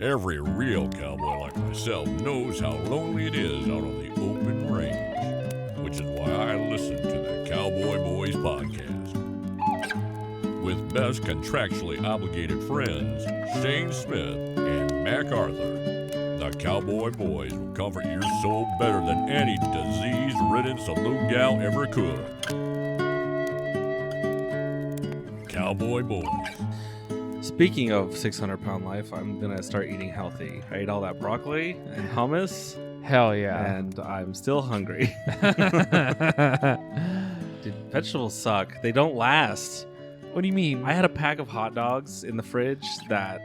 Every real cowboy like myself knows how lonely it is out on the open range, which is why I listen to the Cowboy Boys podcast. With best contractually obligated friends, Shayne Smith and Mac Arthur, the Cowboy Boys will comfort your soul better than any disease-ridden saloon gal ever could. Cowboy Boys. Speaking of 600-pound life, I'm going to start eating healthy. I ate all that broccoli and hummus. Hell yeah. And I'm still hungry. Dude, vegetables suck. They don't last. What do you mean? I had a pack of hot dogs in the fridge that,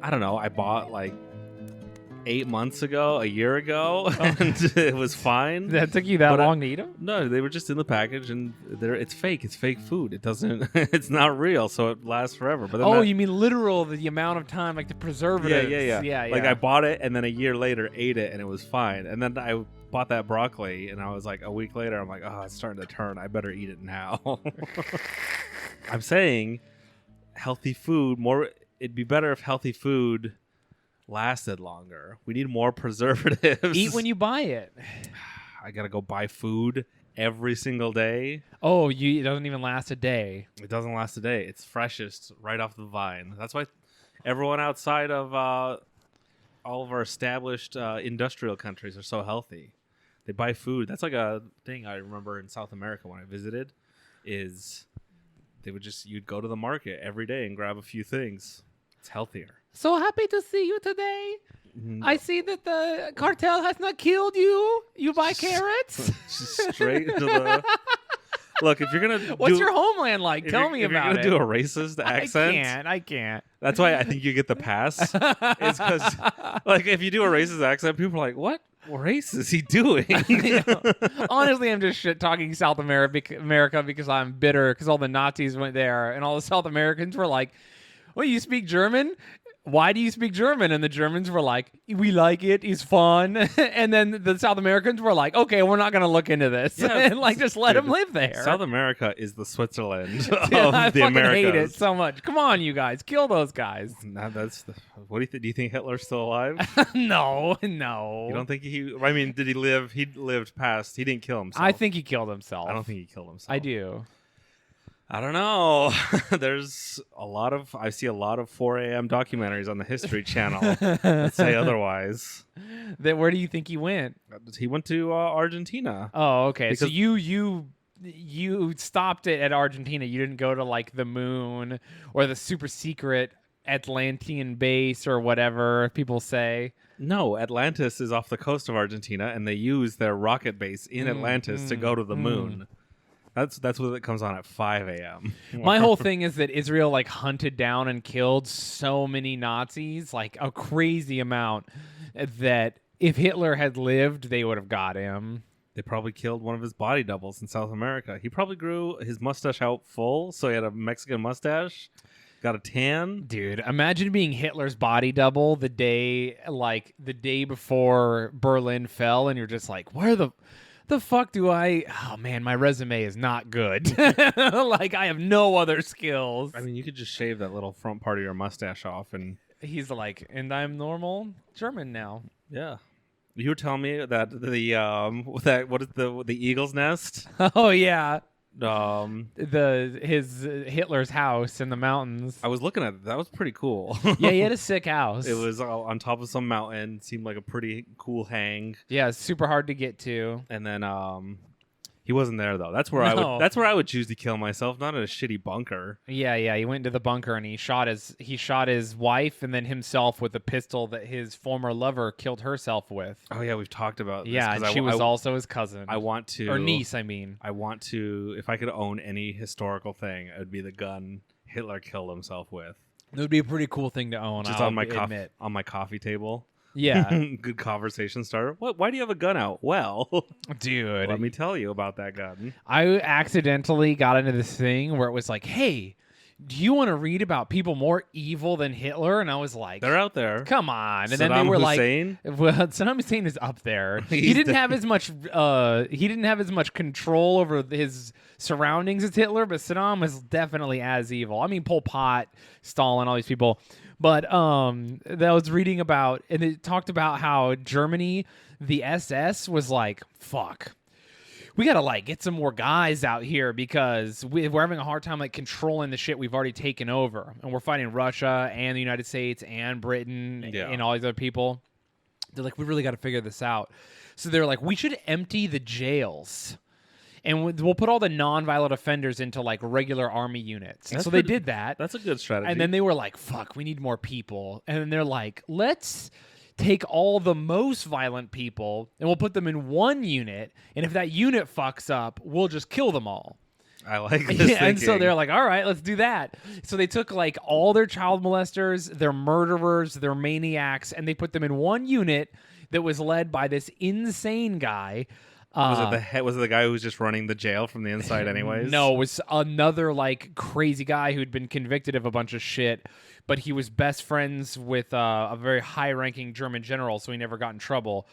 I don't know, I bought like 8 months ago, a year ago, and it was fine. That took you that long to eat them? No, they were just in the package, and it's fake. It's fake food. It doesn't. It's not real, so it lasts forever. But then you mean literal? The amount of time, like the preservatives? Yeah. Like I bought it, and then a year later ate it, and it was fine. And then I bought that broccoli, and I was like, a week later, I'm like, oh, it's starting to turn. I better eat it now. I'm saying, healthy food. It'd be better if healthy food lasted longer. We need more preservatives. Eat when you buy it. I gotta go buy food every single day. Oh, it doesn't even last a day. It doesn't last a day. It's freshest right off the vine. That's why everyone outside of all of our established industrial countries are so healthy. They buy food. That's like a thing I remember in South America when I visited. Is you'd go to the market every day and grab a few things. It's healthier. So happy to see you today. No. I see that the cartel has not killed you. You buy carrots? Straight to the... Look, if you're going to What's your homeland like? Tell me about it. If you're going to do a racist accent... I can't. That's why I think you get the pass. It's because, like, if you do a racist accent, people are like, what race is he doing? Honestly, I'm just shit-talking South America because I'm bitter because all the Nazis went there and all the South Americans were like, well, you speak German? Why do you speak German? And the Germans were like, we like it. It's fun. And then the South Americans were like, okay, we're not going to look into this. Yeah, and like, just let them live there. South America is the Switzerland of I the fucking Americas. hate it so much. Come on, you guys. Kill those guys. What do you think? Do you think Hitler's still alive? No. You don't think I mean, did he live? He lived past. He didn't kill himself. I think he killed himself. I don't think he killed himself. I do. I don't know. I see a lot of 4 a.m. documentaries on the History Channel that say otherwise. Then where do you think he went? He went to Argentina. Oh, okay. Because so you stopped it at Argentina. You didn't go to like the moon or the super secret Atlantean base or whatever people say. No, Atlantis is off the coast of Argentina, and they use their rocket base in Atlantis to go to the moon. That's what it comes on at 5 a.m. My whole thing is that Israel like hunted down and killed so many Nazis, like a crazy amount, that if Hitler had lived, they would have got him. They probably killed one of his body doubles in South America. He probably grew his mustache out full, so he had a Mexican mustache, got a tan. Dude, imagine being Hitler's body double the day before Berlin fell, and you're just like, where the fuck do I... Oh, man, my resume is not good. Like, I have no other skills. I mean, you could just shave that little front part of your mustache off and... He's like, and I'm normal German now. Yeah. You were telling me that what is the eagle's nest? Oh, yeah. Hitler's house in the mountains. I was looking at it. That was pretty cool. Yeah, he had a sick house. It was on top of some mountain. Seemed like a pretty cool hang. Yeah, it's super hard to get to. And then he wasn't there though. That's where I would choose to kill myself, not in a shitty bunker. Yeah. He went into the bunker and he shot his wife and then himself with a pistol that his former lover killed herself with. Oh yeah, we've talked about this. Yeah, and she was also his cousin. Or niece, I mean. I want to, if I could own any historical thing, it would be the gun Hitler killed himself with. It would be a pretty cool thing to own. Just on my coffee table. Yeah. Good conversation starter. Why do you have a gun out? Well, dude, let me tell you about that gun. I accidentally got into this thing where it was like, hey, do you want to read about people more evil than Hitler? And I was like, they're out there. Come on. And Saddam then they were Hussein? Like, well, Saddam Hussein is up there. He didn't have as much control over his surroundings as Hitler, but Saddam was definitely as evil. I mean, Pol Pot, Stalin, all these people. But that I was reading about, and it talked about how Germany, the SS was like, fuck. We gotta like get some more guys out here because we're having a hard time like controlling the shit we've already taken over, and we're fighting Russia and the United States and Britain and all these other people. They're like, we really got to figure this out. So they're like, we should empty the jails, and we'll put all the non-violent offenders into like regular army units. So they did that. That's a good strategy. And then they were like, fuck, we need more people. And then they're like, let's take all the most violent people and we'll put them in one unit. And if that unit fucks up, we'll just kill them all. I like this And so they're like, all right, let's do that. So they took like all their child molesters, their murderers, their maniacs, and they put them in one unit that was led by this insane guy. Was it the guy who was just running the jail from the inside anyways? No, it was another like crazy guy who'd been convicted of a bunch of shit, but he was best friends with a very high-ranking German general, so he never got in trouble.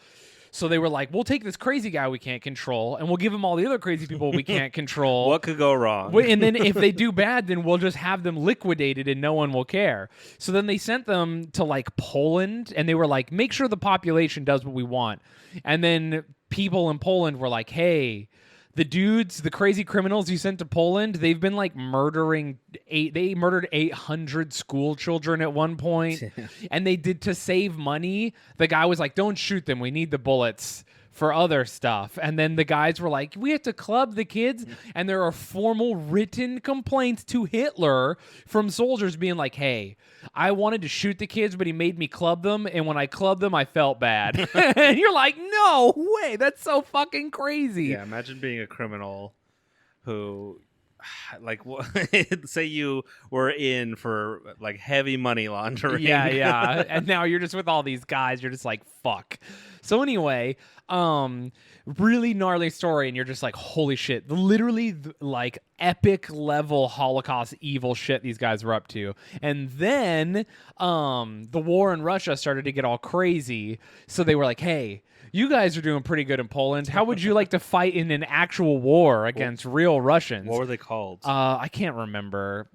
So they were like, we'll take this crazy guy we can't control, and we'll give him all the other crazy people we can't control. What could go wrong? And then if they do bad, then we'll just have them liquidated and no one will care. So then they sent them to like Poland, and they were like, make sure the population does what we want. And then people in Poland were like, hey, the crazy criminals you sent to Poland, they've been like they murdered 800 school children at one point. And they did, to save money, the guy was like, don't shoot them, we need the bullets for other stuff. And then the guys were like, we have to club the kids. And there are formal written complaints to Hitler from soldiers being like, hey, I wanted to shoot the kids, but he made me club them. And when I clubbed them, I felt bad. And you're like, no way. That's so fucking crazy. Yeah, imagine being a criminal who, like, say you were in for like heavy money laundering. Yeah. And now you're just with all these guys. You're just like, fuck. So anyway, really gnarly story, and you're just like, holy shit, literally like epic level Holocaust evil shit these guys were up to. And then the war in Russia started to get all crazy, so they were like, hey, you guys are doing pretty good in Poland. How would you like to fight in an actual war against real Russians? What were they called? I can't remember.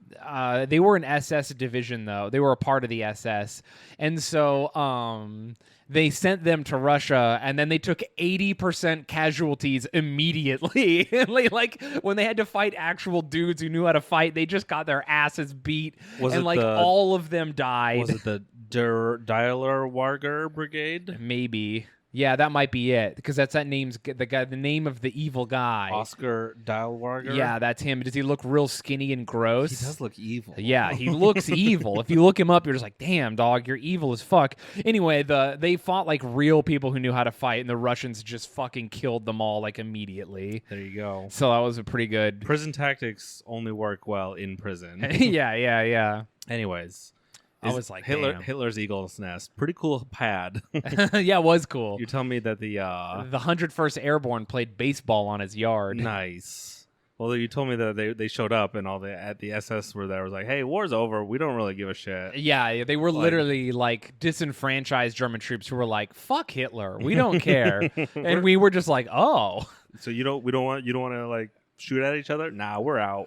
They were an SS division, though. They were a part of the SS. And so they sent them to Russia, and then they took 80% casualties immediately. Like, when they had to fight actual dudes who knew how to fight, they just got their asses beat. All of them died. Was it the derailed Brigade? Maybe. Yeah, that might be it, because the name of the evil guy. Oscar Dahlwager? Yeah, that's him. Does he look real skinny and gross? He does look evil. Yeah, he looks evil. If you look him up, you're just like, damn, dog, you're evil as fuck. Anyway, they fought like real people who knew how to fight, and the Russians just fucking killed them all like immediately. There you go. So that was a pretty good... Prison tactics only work well in prison. Yeah. Anyways... I was like, Hitler's Eagle's Nest. Pretty cool pad. Yeah, it was cool. You tell me that the 101st Airborne played baseball on his yard. Nice. Well, you told me that they showed up and the SS were there. It was like, hey, war's over. We don't really give a shit. Yeah, they were literally like disenfranchised German troops who were like, fuck Hitler. We don't care. And we were just like, oh. So you don't want to like shoot at each other? Nah, we're out.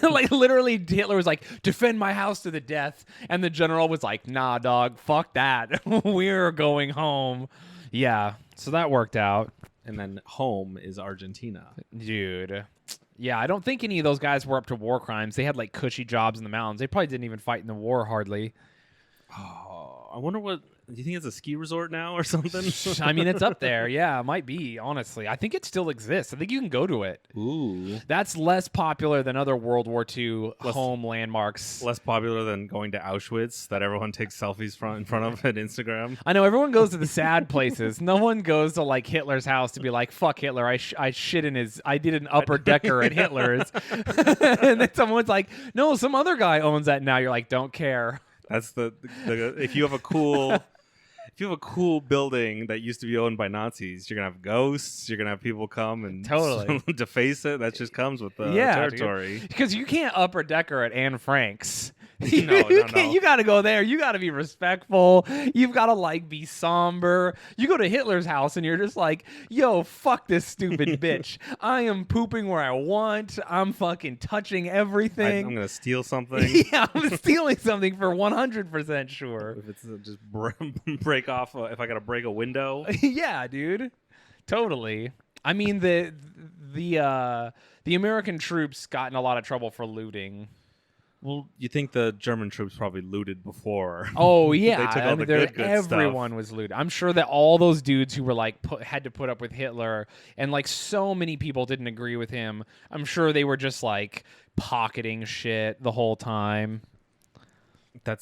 Like literally Hitler was like, defend my house to the death, and the general was like, nah, dog, fuck that. We're going home. Yeah, so that worked out. And then home is Argentina. Dude. Yeah, I don't think any of those guys were up to war crimes. They had like cushy jobs in the mountains. They probably didn't even fight in the war hardly. Oh, I wonder what... Do you think it's a ski resort now or something? I mean, it's up there. Yeah, it might be, honestly. I think it still exists. I think you can go to it. Ooh. That's less popular than other World War II home landmarks. Less popular than going to Auschwitz that everyone takes selfies in front of at Instagram. I know, everyone goes to the sad places. No one goes to, like, Hitler's house to be like, fuck Hitler. I did an upper decker at Hitler's. And then someone's like, no, some other guy owns that now. You're like, don't care. That's the if you have a cool... If you have a cool building that used to be owned by Nazis, you're going to have ghosts, you're going to have people come and totally deface it. That just comes with the territory. Because you can't upper decker at Anne Frank's. No. You got to go there. You got to be respectful. You've got to like be somber. You go to Hitler's house and you're just like, yo, fuck this stupid bitch. I am pooping where I want. I'm fucking touching everything. I'm gonna steal something. Yeah, I'm stealing something for 100% sure. If it's just break off, if I gotta break a window. Yeah, dude. Totally. I mean, the American troops got in a lot of trouble for looting. Well, you think the German troops probably looted before? Oh yeah, They took all the good everyone stuff. was looted. I'm sure that all those dudes who were like had to put up with Hitler, and like so many people didn't agree with him. I'm sure they were just like pocketing shit the whole time. I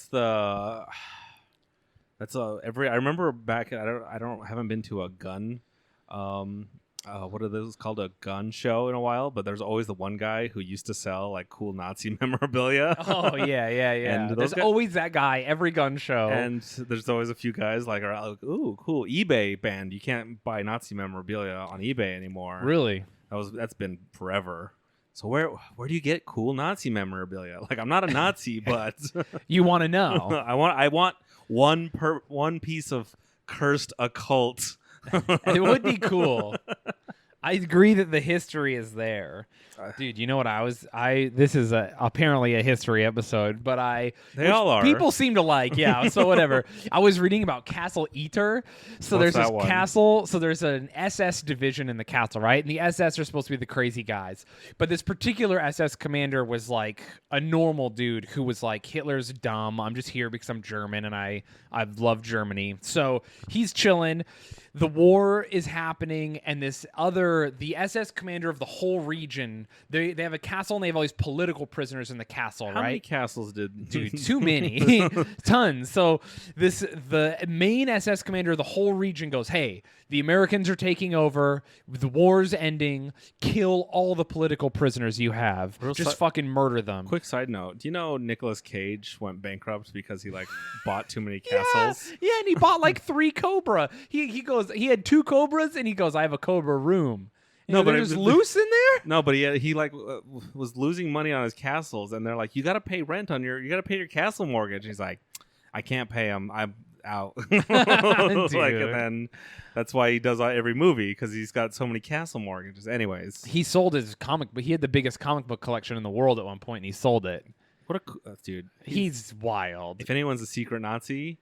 remember back. Haven't been to a gun. What are those called? A gun show in a while, but there's always the one guy who used to sell like cool Nazi memorabilia. Oh yeah. And There's always that guy every gun show. And there's always a few guys like, ooh, cool eBay banned. You can't buy Nazi memorabilia on eBay anymore. Really? That's been forever. So where do you get cool Nazi memorabilia? Like, I'm not a Nazi, but You want to know? I want one piece of cursed occult. It would be cool. I agree that the history is there. Dude, you know what this is apparently a history episode, but They all are. People seem to like, yeah, so whatever. I was reading about Castle Eater. So What's there's this that one? castle, so there's an SS division in the castle, right? And the SS are supposed to be the crazy guys. But this particular SS commander was like a normal dude who was like, Hitler's dumb. I'm just here because I'm German and I love Germany. So he's chilling. The war is happening, and the SS commander of the whole region, they have a castle, and they have all these political prisoners in the castle, How many right? castles did? Dude, too many. Tons. So the main SS commander of the whole region goes, hey, the Americans are taking over, the war's ending, kill all the political prisoners you have. Just fucking murder them. Quick side note: do you know Nicolas Cage went bankrupt because he like bought too many castles? Yeah, and he bought like 3 Cobra. He goes, he had 2 Cobras, and he goes, I have a Cobra room. And No, but they're just loose in there. No, but he like was losing money on his castles, and they're like, you got to pay rent on you got to pay your castle mortgage. He's like, I can't pay him. I'm out. Like, and then that's why he does every movie, because he's got so many castle mortgages. Anyways, He sold his comic, but he had the biggest comic book collection in the world at one point, and he sold it. what a dude. He's wild. If anyone's a secret Nazi,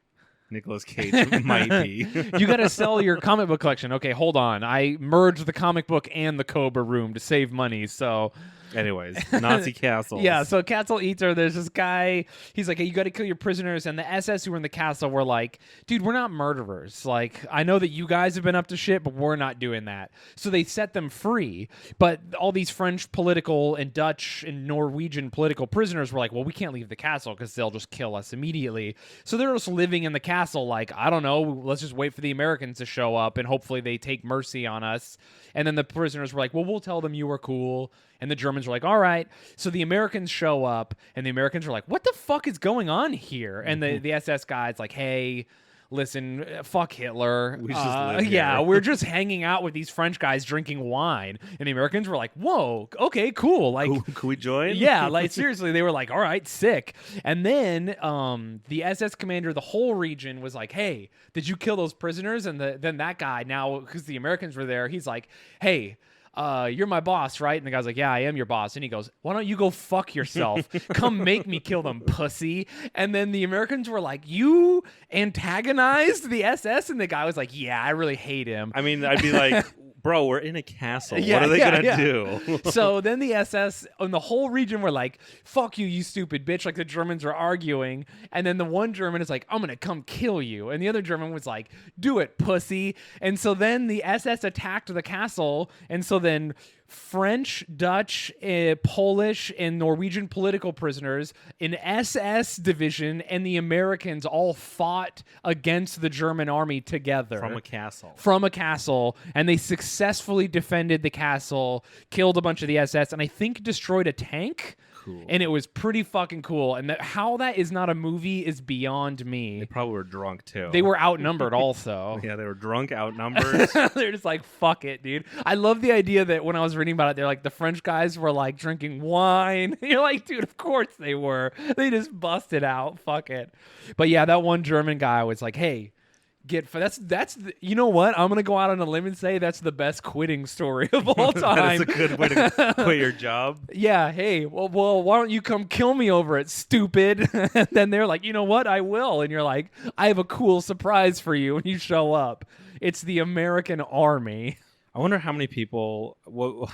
Nicolas Cage might be. You got to sell your comic book collection. Okay, hold on. I merged the comic book and the Cobra room to save money, so... Anyways, Nazi castles. Yeah, so Castle Eater, there's this guy, he's like, hey, you got to kill your prisoners, and the SS who were in the castle were like, dude, we're not murderers. Like, I know that you guys have been up to shit, but we're not doing that. So they set them free, but all these French political and Dutch and Norwegian political prisoners were like, well, we can't leave the castle because they'll just kill us immediately. So they're just living in the castle like, I don't know, let's just wait for the Americans to show up, and hopefully they take mercy on us. And then the prisoners were like, well, we'll tell them you were cool. And the Germans were like, all right. So the Americans show up, and the Americans are like, what the fuck is going on here? And the SS guy's like, hey, listen, fuck Hitler. We just live yeah, here. we're just hanging out with these French guys drinking wine. And the Americans were like, whoa, okay, cool. Like, Could we join? yeah, like seriously, they were like, all right, sick. And then the SS commander of the whole region was like, hey, did you kill those prisoners? And then that guy, now, because the Americans were there, he's like, hey, you're my boss, right? And the guy's like, yeah, I am your boss. And he goes, why don't you go fuck yourself? Come make me kill them, pussy. And then the Americans were like, you antagonized the SS? And the guy was like, yeah, I really hate him. I mean, I'd be like, bro, we're in a castle. Yeah, what are they yeah, going to yeah. do? So then the SS and the whole region were like, fuck you, you stupid bitch. Like the Germans were arguing. And then the one German is like, I'm going to come kill you. And the other German was like, do it, pussy. And so then the SS attacked the castle. And so then French, Dutch, Polish, and Norwegian political prisoners, an SS division, and the Americans all fought against the German army together. From a castle. From a castle, and they successfully defended the castle, killed a bunch of the SS, and I think destroyed a tank. Cool. And it was pretty fucking cool. And how that is not a movie is beyond They me. probably were drunk, too. They were outnumbered also. Yeah, they were drunk, outnumbered. They're just like, fuck it, dude. I love the idea that when I was reading about it. They're like, the French guys were like drinking wine. You're like, dude, of course they were. They just busted out. Fuck it. But yeah, that one German guy was like, hey, you know what? I'm gonna go out on a limb and say that's the best quitting story of all time. That's a good way to quit your job. Yeah. Hey, well, why don't you come kill me over it, stupid? And then they're like, you know what? I will. And you're like, I have a cool surprise for you when you show up. It's the American Army. I wonder how many people.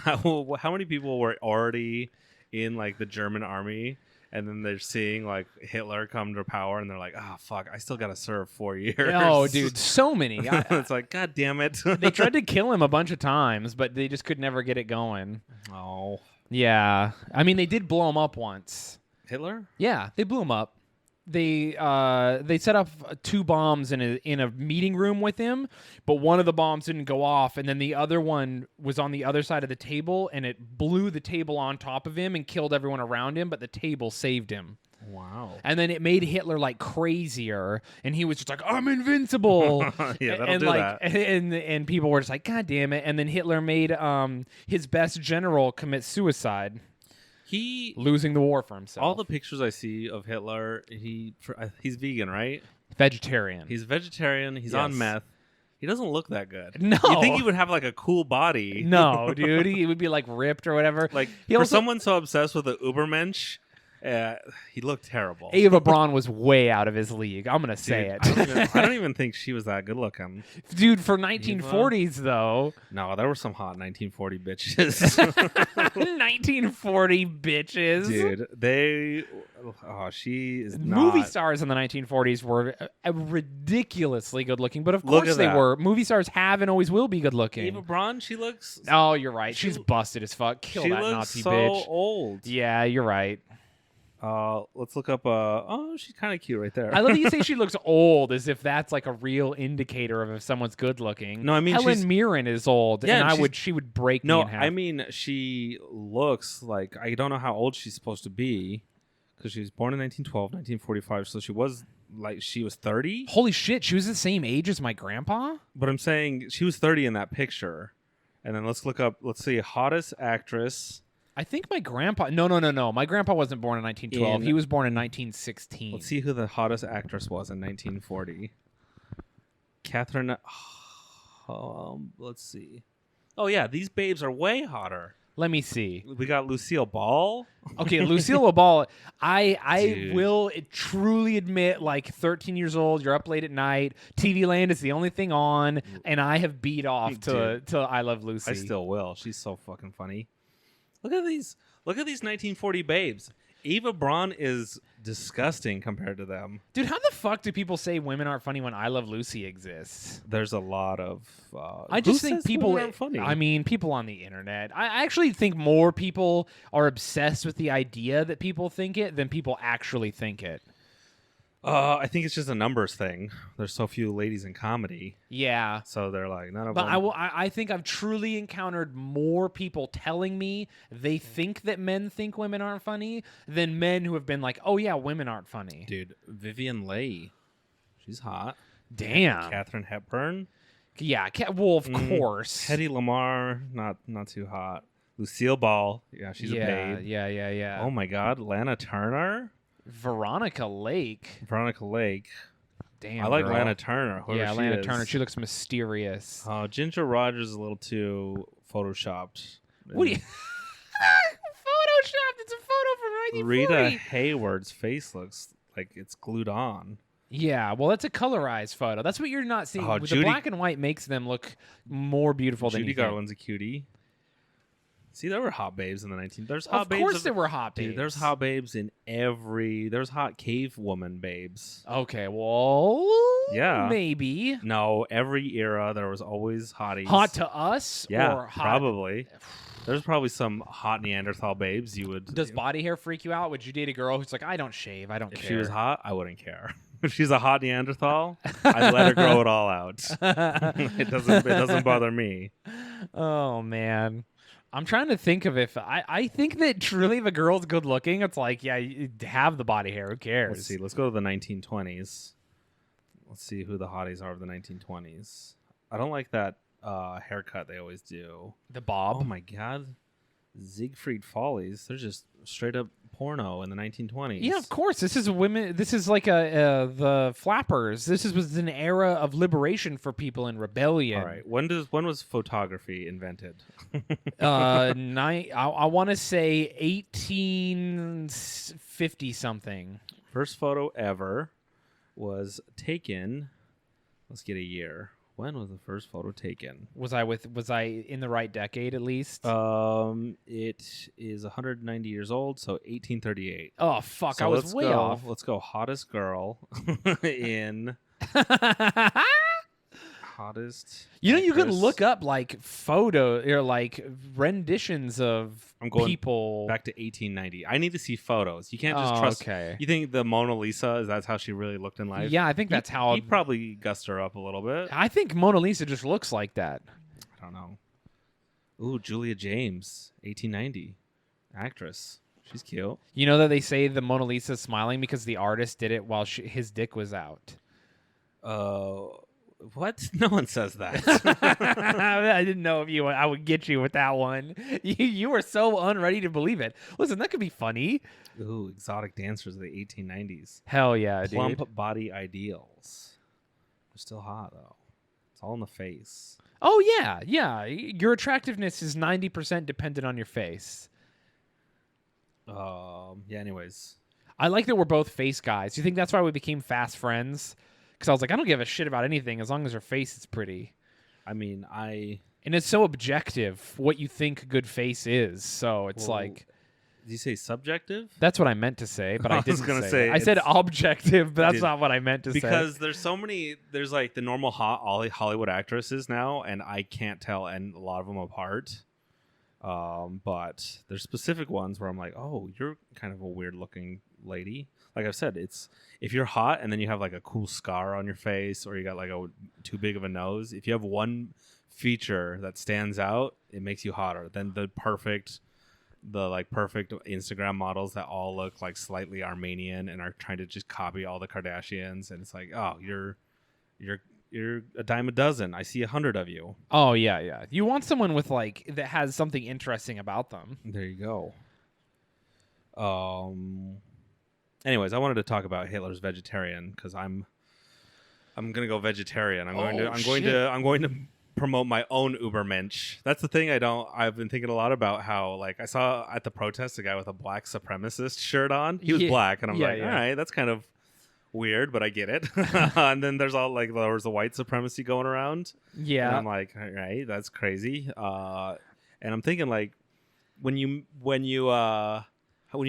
How many people were already in like the German army? And then they're seeing like Hitler come to power, and they're like, "Oh fuck, I still gotta serve 4 years." Oh, dude, so many. It's like, God damn it! They tried to kill him a bunch of times, but they just could never get it going. Oh, Yeah, I mean, they did blow him up once. Hitler? Yeah, they blew him up. They set up 2 bombs in a meeting room with him, but one of the bombs didn't go off, and then the other one was on the other side of the table, and it blew the table on top of him and killed everyone around him, but the table saved him. Wow. And then it made Hitler like crazier, and he was just like, I'm invincible. Yeah, that'll and do like, that. And people were just like, God damn it. And then Hitler made his best general commit suicide. Losing the war for himself. All the pictures I see of Hitler, he's vegan, right? Vegetarian. He's vegetarian. He's on Yes. meth. He doesn't look that good. No. You think he would have like a cool body? No, dude. He would be like ripped or whatever. Like He for also- someone so obsessed with the Ubermensch, he looked terrible. Ava Braun was way out of his league. I'm going to say Dude, it. I don't even think she was that good looking. Dude, for 1940s, though. No, there were some hot 1940 bitches. 1940 bitches. Dude, she is not. Movie stars in the 1940s were ridiculously good looking, but of Look course at they that. were. Movie stars have and always will be good looking. Ava Braun, she looks. Oh, you're right. She- She's busted as fuck. Kill she that looks Nazi so bitch. old. Yeah, you're right. Let's look up. Oh, she's kind of cute right there. I love that you say she looks old, as if that's like a real indicator of if someone's good looking. No, I mean, Helen she's- Mirren is old, Yeah, and and she would break No, me in half. I mean she looks like, I don't know how old she's supposed to be, because she was born in 1912, 1945. So she was 30. Holy shit, she was the same age as my grandpa. But I'm saying she was 30 in that picture. And then let's look up. Let's see, hottest actress. I think my grandpa. No. My grandpa wasn't born in 1912. He was born in 1916. Let's see who the hottest actress was in 1940. Catherine. Let's see. Oh yeah, these babes are way hotter. Let me see. We got Lucille Ball. Okay, Lucille Ball. I Dude. will truly admit, like 13 years old, you're up late at night. TV Land is the only thing on, and I have beat off to I Love Lucy. I still will. She's so fucking funny. Look at these 1940 babes. Eva Braun is disgusting compared to them. Dude, how the fuck do people say women aren't funny when I Love Lucy exists? There's a lot of. I just who think says people women aren't funny. I mean, people on the internet. I actually think more people are obsessed with the idea that people think it than people actually think it. I think it's just a numbers thing. There's so few ladies in comedy, Yeah. so they're like none of But them. I think I've truly encountered more people telling me they think that men think women aren't funny than men who have been like, oh yeah, women aren't funny. Dude, Vivian Leigh, she's hot. Damn. Katharine Hepburn, Yeah. Well, of course. Hedy Lamarr, not too hot. Lucille Ball, yeah, she's a babe. Yeah. Oh my God, Lana Turner, Veronica Lake. Veronica Lake. Damn. I like girl. Lana Turner. whoever Yeah, she Lana is. Turner. She looks mysterious. Ginger Rogers is a little too photoshopped. What do you? Photoshopped. It's a photo from 1940. Rita Hayward's face looks like it's glued on. Yeah, well, that's a colorized photo. That's what you're not seeing. Oh, The Judy- black and white makes them look more beautiful than Judy you think. Garland's a cutie. See, there were hot babes in the 19. There's hot Of babes. course, there were hot babes. Dude, there's hot babes in every. There's hot cave woman babes. Okay, well, Yeah. maybe No, every era there was always hotties. hot to us. Yeah, or hot. probably. There's probably some hot Neanderthal babes you would. Does body hair freak you out? Would you date a girl who's like, I don't shave, I don't If care? she was hot, I wouldn't care. If she's a hot Neanderthal, I'd let her grow it all out. It doesn't bother me. Oh man. I'm trying to think of if I think that truly if a girl's good looking, it's like, yeah, you have the body hair. Who cares? Let's see. Let's go to the 1920s. Let's see who the hotties are of the 1920s. I don't like that haircut they always do. The bob. Oh my God. Siegfried Follies. They're just straight up porno in the 1920s. Yeah, of course. This is women. This is like the flappers. Was an era of liberation for people in rebellion. All right. When was photography invented? I want to say 1850 something. First photo ever was taken. Let's get a year. When was the first photo taken? Was I in the right decade at least? It is 190 years old, so 1838. Oh fuck, So I was way off. Let's go hottest girl in hottest. You can actress. look up like photo or like renditions of I'm going people back to 1890. I need to see photos. You can't just trust. Okay. You think the Mona Lisa that's how she really looked in life? Yeah, I think that's how. He probably gussed her up a little bit. I think Mona Lisa just looks like that. I don't know. Ooh, Julia James, 1890, actress. She's cute. You know that they say the Mona Lisa's smiling because the artist did it while his dick was out. What? No one says that. I didn't know if I would get you with that one. You were so unready to believe it. Listen, that could be funny. Ooh, exotic dancers of the 1890s. Hell yeah, dude. Plump body ideals. They're still hot though. It's all in the face. Oh yeah, yeah. Your attractiveness is 90% dependent on your face. Yeah. Anyways, I like that we're both face guys. You think that's why we became fast friends? Because I was like, I don't give a shit about anything as long as her face is pretty. I mean, And it's so objective what you think a good face is. So it's like. Did you say subjective? That's what I meant to say, but I was didn't gonna say. say I said it's- objective, but that's not what I meant to say. Because there's so many. There's like the normal hot Hollywood actresses now, and I can't tell a lot of them apart. But there's specific ones where I'm like, oh, you're kind of a weird looking lady. Like I've said, it's if you're hot and then you have like a cool scar on your face or you got like too big of a nose. If you have one feature that stands out, it makes you hotter than the perfect Instagram models that all look like slightly Armenian and are trying to just copy all the Kardashians. And it's like, oh, you're a dime a dozen. I see 100 of you. Oh yeah, yeah. You want someone with like that has something interesting about them. There you go. Anyways, I wanted to talk about Hitler's vegetarian because I'm gonna go vegetarian. I'm going to promote my own Ubermensch. That's the thing I've been thinking a lot about how like I saw at the protest a guy with a black supremacist shirt on. He was black, and I'm all right, that's kind of weird, but I get it. And then there was the white supremacy going around. Yeah, and I'm like, all right, that's crazy. And I'm thinking like when you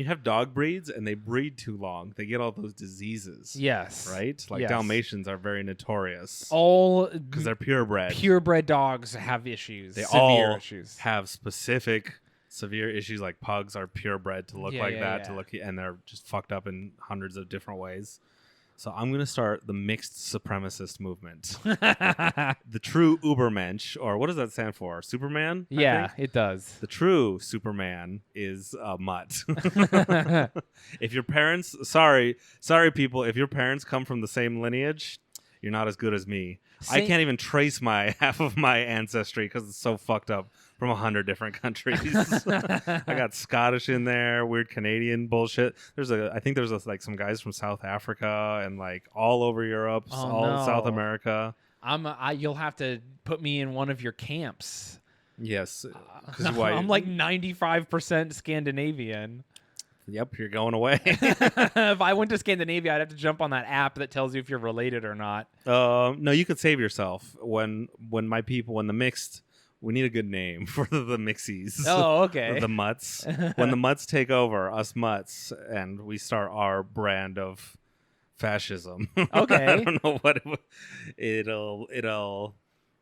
have dog breeds and they breed too long, they get all those diseases. Yes. Right? Like yes. Dalmatians are very notorious. All because they're purebred. Purebred dogs have issues. They severe all issues. have specific severe issues. Like pugs are purebred to look and they're just fucked up in hundreds of different ways. So I'm going to start the mixed supremacist movement. The true Ubermensch, or what does that stand for? Superman? Yeah, it does. The true Superman is a mutt. If your parents, sorry people, if your parents come from the same lineage, you're not as good as me. I can't even trace half of my ancestry because it's so fucked up from 100 different countries. I got Scottish in there, weird Canadian bullshit. I think there's like some guys from South Africa and like all over Europe, South America. You'll have to put me in one of your camps. Yes, I'm like 95% Scandinavian. Yep, you're going away. If I went to Scandinavia, I'd have to jump on that app that tells you if you're related or not. No, you could save yourself. When the mixed, we need a good name for the mixies. Oh, okay. The mutts. When the mutts take over, us mutts, and we start our brand of fascism. Okay. I don't know what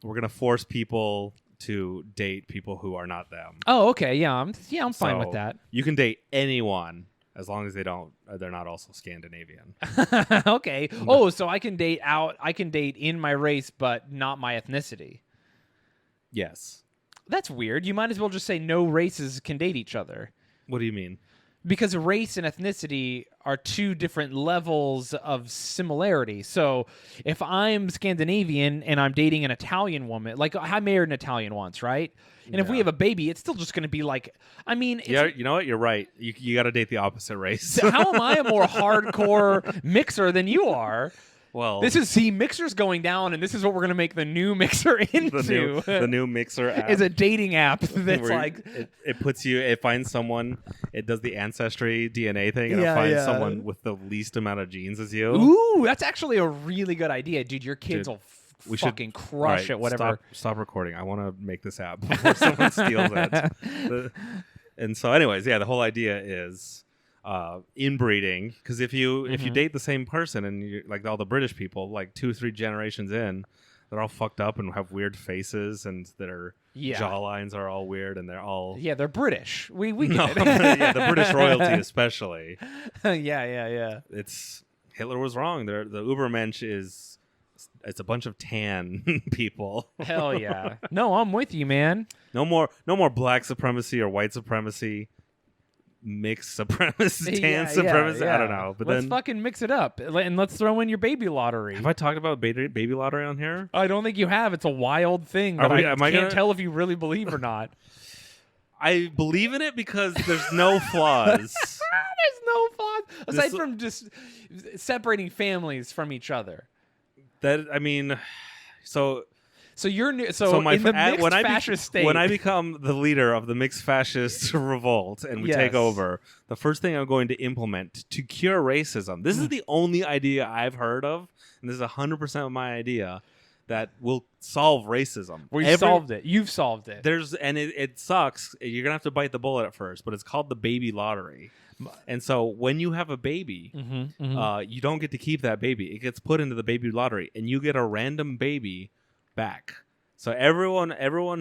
we're gonna force people to date people who are not them. Oh, okay. Yeah, I'm fine with that. You can date anyone as long as they're not also Scandinavian. Okay. Oh, so I can date in my race but not my ethnicity. Yes. That's weird. You might as well just say no races can date each other. What do you mean? Because race and ethnicity are two different levels of similarity. So if I'm Scandinavian and I'm dating an Italian woman, like I married an Italian once, right? And if we have a baby, it's still just going to be like, I mean, Yeah, you know what? You're right. You got to date the opposite race. so how am I a more hardcore mixer than you are? Well, This is Mixer's going down, and this is what we're going to make the new Mixer into. the new Mixer app is a dating app that's where like it puts you. It finds someone. It does the ancestry DNA thing, and Yeah, it finds yeah. someone with the least amount of genes as you. ooh, that's actually a really good idea, dude. Your kids Dude, will we should- fucking crush Right, it. Whatever. Stop recording. I want to make this app before someone steals it. And so, anyways, yeah, the whole idea is inbreeding, because if you date the same person and you like all the British people, like 2-3 generations in, they're all fucked up and have weird faces and their jawlines are all weird and they're all They're British. We no, get it. yeah, the British royalty especially. yeah. It's Hitler was wrong. The Ubermensch it's a bunch of tan people. Hell yeah. No, I'm with you, man. No more black supremacy or white supremacy. Mixed supremacy, tan supremacy. I don't know, but let's then fucking mix it up and let's throw in your baby lottery. have I talked about baby lottery on here? I don't think you have. It's a wild thing, but I can't tell if you really believe or not. I believe in it because there's no flaws. There's no flaws aside from just separating families from each other. That I mean, so you're in the mixed fascist state. when I become the leader of the mixed fascist revolt and we take over, the first thing I'm going to implement to cure racism. This is the only idea I've heard of, and this is 100% of my idea that will solve racism. Solved it. You've solved it. It sucks. You're gonna have to bite the bullet at first, but it's called the baby lottery. And so when you have a baby, you don't get to keep that baby. It gets put into the baby lottery, and you get a random baby back. So everyone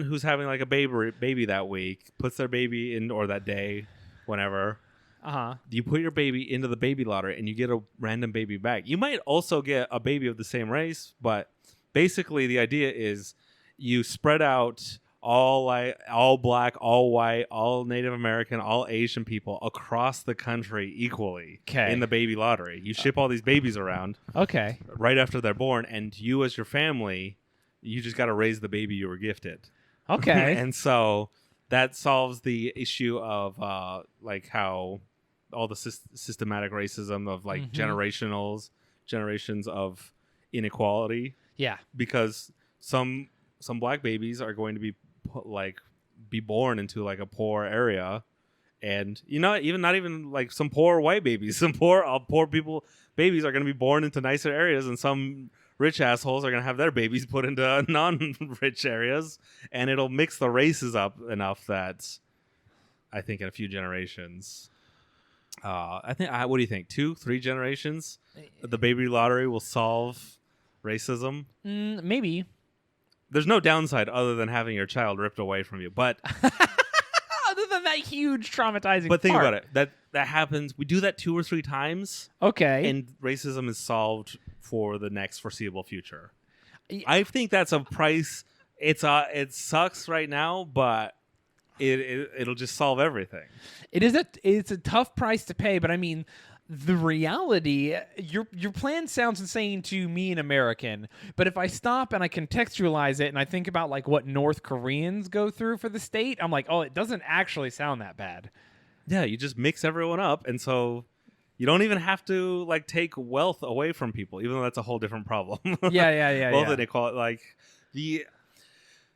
who's having like a baby that week puts their baby in, or that day, whenever. You put your baby into the baby lottery, and you get a random baby back. You might also get a baby of the same race, but basically the idea is you spread out all black, all white, all Native American, all Asian people across the country equally in the baby lottery. You ship all these babies around right after they're born, and you as your family, you just got to raise the baby you were gifted. And so that solves the issue of like how all the systematic racism of like generations of inequality. Yeah. Because some black babies are going to be born into like a poor area, and not even like some poor white babies. Some poor babies are going to be born into nicer areas, and some rich assholes are going to have their babies put into non-rich areas, and it'll mix the races up enough that I think in a few generations, what do you think? 2-3 generations, the baby lottery will solve racism? Maybe. There's no downside other than having your child ripped away from you, but other than that huge traumatizing but think part. about it. That happens. We do that 2 or 3 times. And racism is solved for the next foreseeable future. I think that's a price. It sucks right now, but it'll just solve everything. It's a tough price to pay, but I mean, the reality, your plan sounds insane to me, an American, but if I stop and I contextualize it and I think about like what North Koreans go through for the state, I'm like, oh, it doesn't actually sound that bad. Yeah, you just mix everyone up, and so you don't even have to like take wealth away from people, even though that's a whole different problem. Wealth inequality,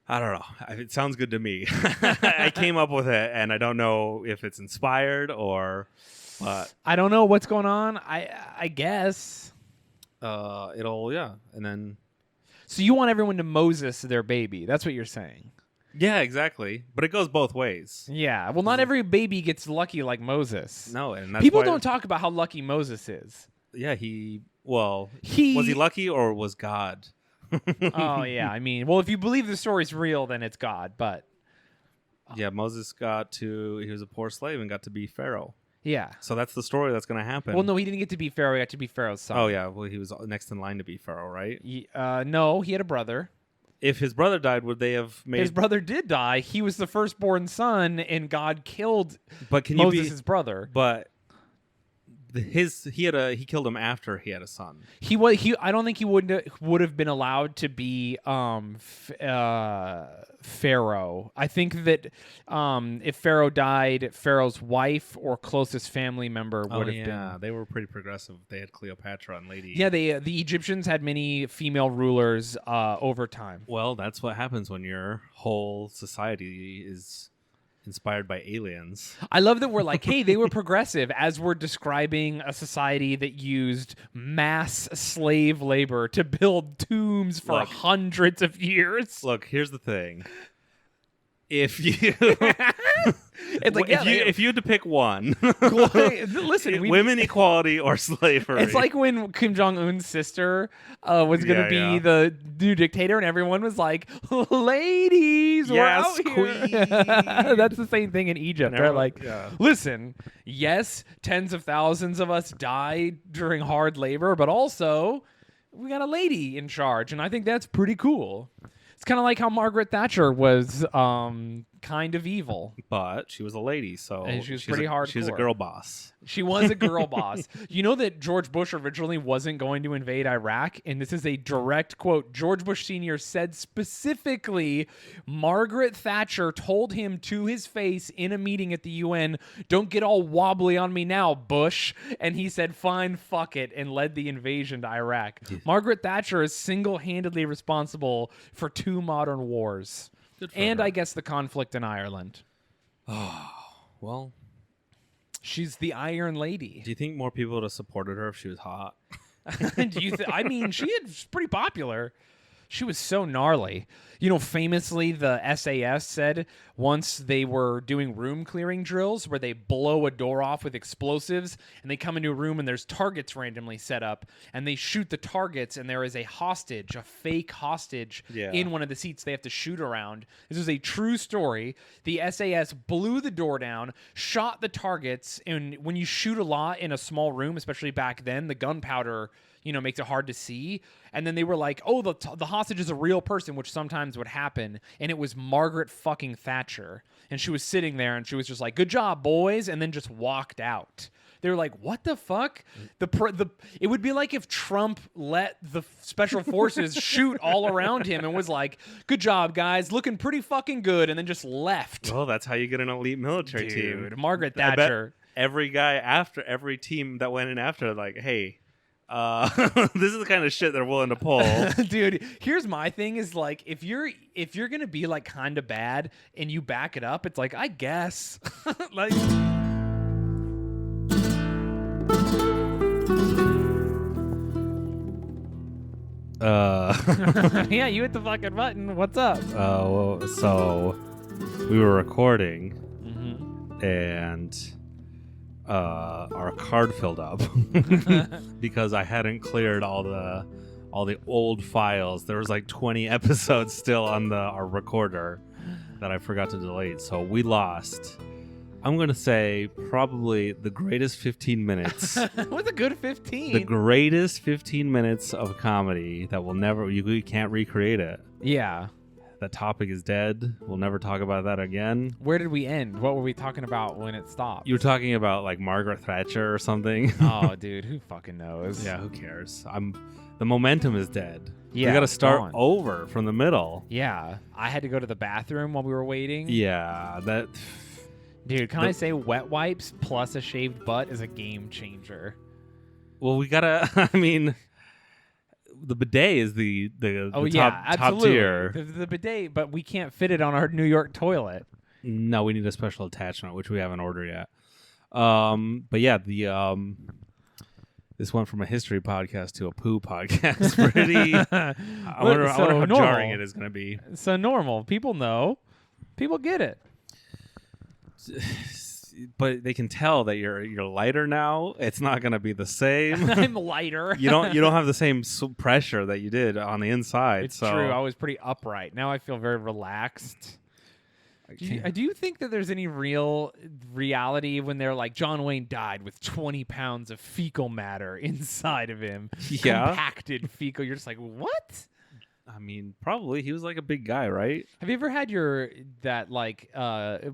I don't know. It sounds good to me. I came up with it, and I don't know if it's inspired or. I don't know what's going on. I guess and then. So you want everyone to Moses their baby? That's what you're saying? Yeah, exactly. But it goes both ways. Yeah. Well, not every baby gets lucky like Moses. No, and that's people don't talk about how lucky Moses is. Yeah, was he lucky or was God? Oh yeah, I mean, well, if you believe the story's real, then it's God. But yeah, Moses he was a poor slave and got to be Pharaoh. Yeah. So that's the story that's going to happen. Well, no, he didn't get to be Pharaoh. He got to be Pharaoh's son. Oh, yeah. Well, he was next in line to be Pharaoh, right? No, he had a brother. If his brother died, would they have made? His brother did die. He was the firstborn son, and God killed But can Moses, you be his brother. But he killed him after he had a son. I don't think he would have been allowed to be Pharaoh. I think that if Pharaoh died, Pharaoh's wife or closest family member would have been. They were pretty progressive. They had Cleopatra and Lady. Yeah, the Egyptians had many female rulers over time. Well, that's what happens when your whole society is inspired by aliens. I love that we're like, hey, they were progressive as we're describing a society that used mass slave labor to build tombs for hundreds of years. Look, here's the thing. If you It's like, if you had to pick one, listen, women equality or slavery. It's like when Kim Jong-un's sister was going to be the new dictator, and everyone was like, "Ladies, we're out here." Queen. That's the same thing in Egypt. They're like, "Listen, yes, tens of thousands of us died during hard labor, but also we got a lady in charge, and I think that's pretty cool." It's kind of like how Margaret Thatcher was kind of evil. But she was a lady, so and she was pretty hardcore. She's a girl boss. She was a girl boss. You know that George Bush originally wasn't going to invade Iraq? And this is a direct quote. George Bush Sr. said specifically, Margaret Thatcher told him to his face in a meeting at the UN, "Don't get all wobbly on me now, Bush." And he said, "Fine, fuck it," and led the invasion to Iraq. Margaret Thatcher is single-handedly responsible for 2 modern wars. And I guess the conflict in Ireland. Oh, well. She's the Iron Lady. Do you think more people would have supported her if she was hot? I mean, she was pretty popular. She was so gnarly. You know, famously, the SAS said once they were doing room clearing drills where they blow a door off with explosives and they come into a room and there's targets randomly set up and they shoot the targets and there is a hostage, a fake hostage in one of the seats they have to shoot around. This is a true story. The SAS blew the door down, shot the targets, and when you shoot a lot in a small room, especially back then, the gunpowder makes it hard to see. And then they were like, oh, the hostage is a real person, which sometimes would happen. And it was Margaret fucking Thatcher. And she was sitting there and she was just like, "Good job, boys," and then just walked out. They were like, what the fuck? It would be like if Trump let the special forces shoot all around him and was like, "Good job, guys, looking pretty fucking good," and then just left. Well, that's how you get an elite military team. Margaret Thatcher. Every guy after every team that went in after, like, hey, this is the kind of shit they're willing to pull. Dude, here's my thing is like if you're gonna be like kind of bad and you back it up, it's like, I guess. Like yeah, you hit the fucking button. What's up? So we were recording and our card filled up because I hadn't cleared all the old files. There was like 20 episodes still on our recorder that I forgot to delete. So we lost, I'm going to say, probably the greatest 15 minutes. What's a good 15? The greatest 15 minutes of comedy that will never, you can't recreate it. Yeah. That topic is dead. We'll never talk about that again. Where did we end? What were we talking about when it stopped? You were talking about like Margaret Thatcher or something. Oh, dude, who fucking knows? Yeah, who cares? The momentum is dead. Yeah, we got to start over from the middle. Yeah, I had to go to the bathroom while we were waiting. Yeah, that. Dude, can I say wet wipes plus a shaved butt is a game changer? Well, we gotta. I mean. The bidet is the top tier. The bidet, but we can't fit it on our New York toilet. No, we need a special attachment, which we haven't ordered yet. But yeah, this went from a history podcast to a poo podcast. Pretty. I wonder how jarring it is going to be. So normal. People know. People get it. But they can tell that you're lighter now. It's not going to be the same. I'm lighter. You don't have the same pressure that you did on the inside. It's true. I was pretty upright. Now I feel very relaxed. Do you think that there's any real reality when they're like, John Wayne died with 20 pounds of fecal matter inside of him? Yeah. Compacted fecal. You're just like, what? I mean, probably. He was like a big guy, right? Have you ever had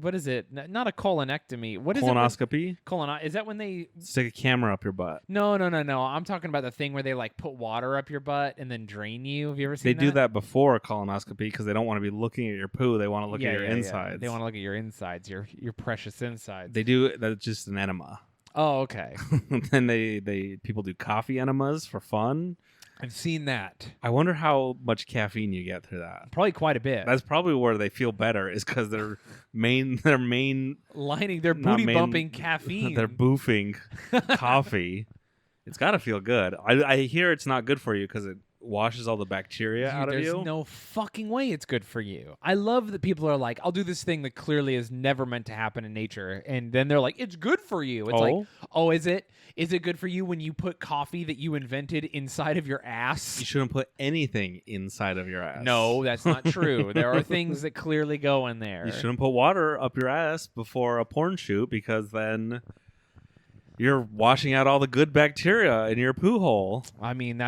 what is it? Not a colonectomy. What is Colonoscopy? it? Is that when they Stick a camera up your butt. No. I'm talking about the thing where they like put water up your butt and then drain you. Have you ever seen They do that before a colonoscopy because they don't want to be looking at your poo. They want to look at your insides. They want to look at your insides, your precious insides. They do. That's just an enema. Oh, okay. Then people do coffee enemas for fun. I've seen that. I wonder how much caffeine you get through that. Probably quite a bit. That's probably where they feel better is because their main lining their booty bumping caffeine. They're boofing coffee. It's got to feel good. I hear it's not good for you because it washes all the bacteria out of you. There's no fucking way it's good for you. I love that people are like, I'll do this thing that clearly is never meant to happen in nature. And then they're like, it's good for you. It's like, oh, is it? Is it good for you when you put coffee that you invented inside of your ass? You shouldn't put anything inside of your ass. No, that's not true. There are things that clearly go in there. You shouldn't put water up your ass before a porn shoot because then you're washing out all the good bacteria in your poo hole. I mean,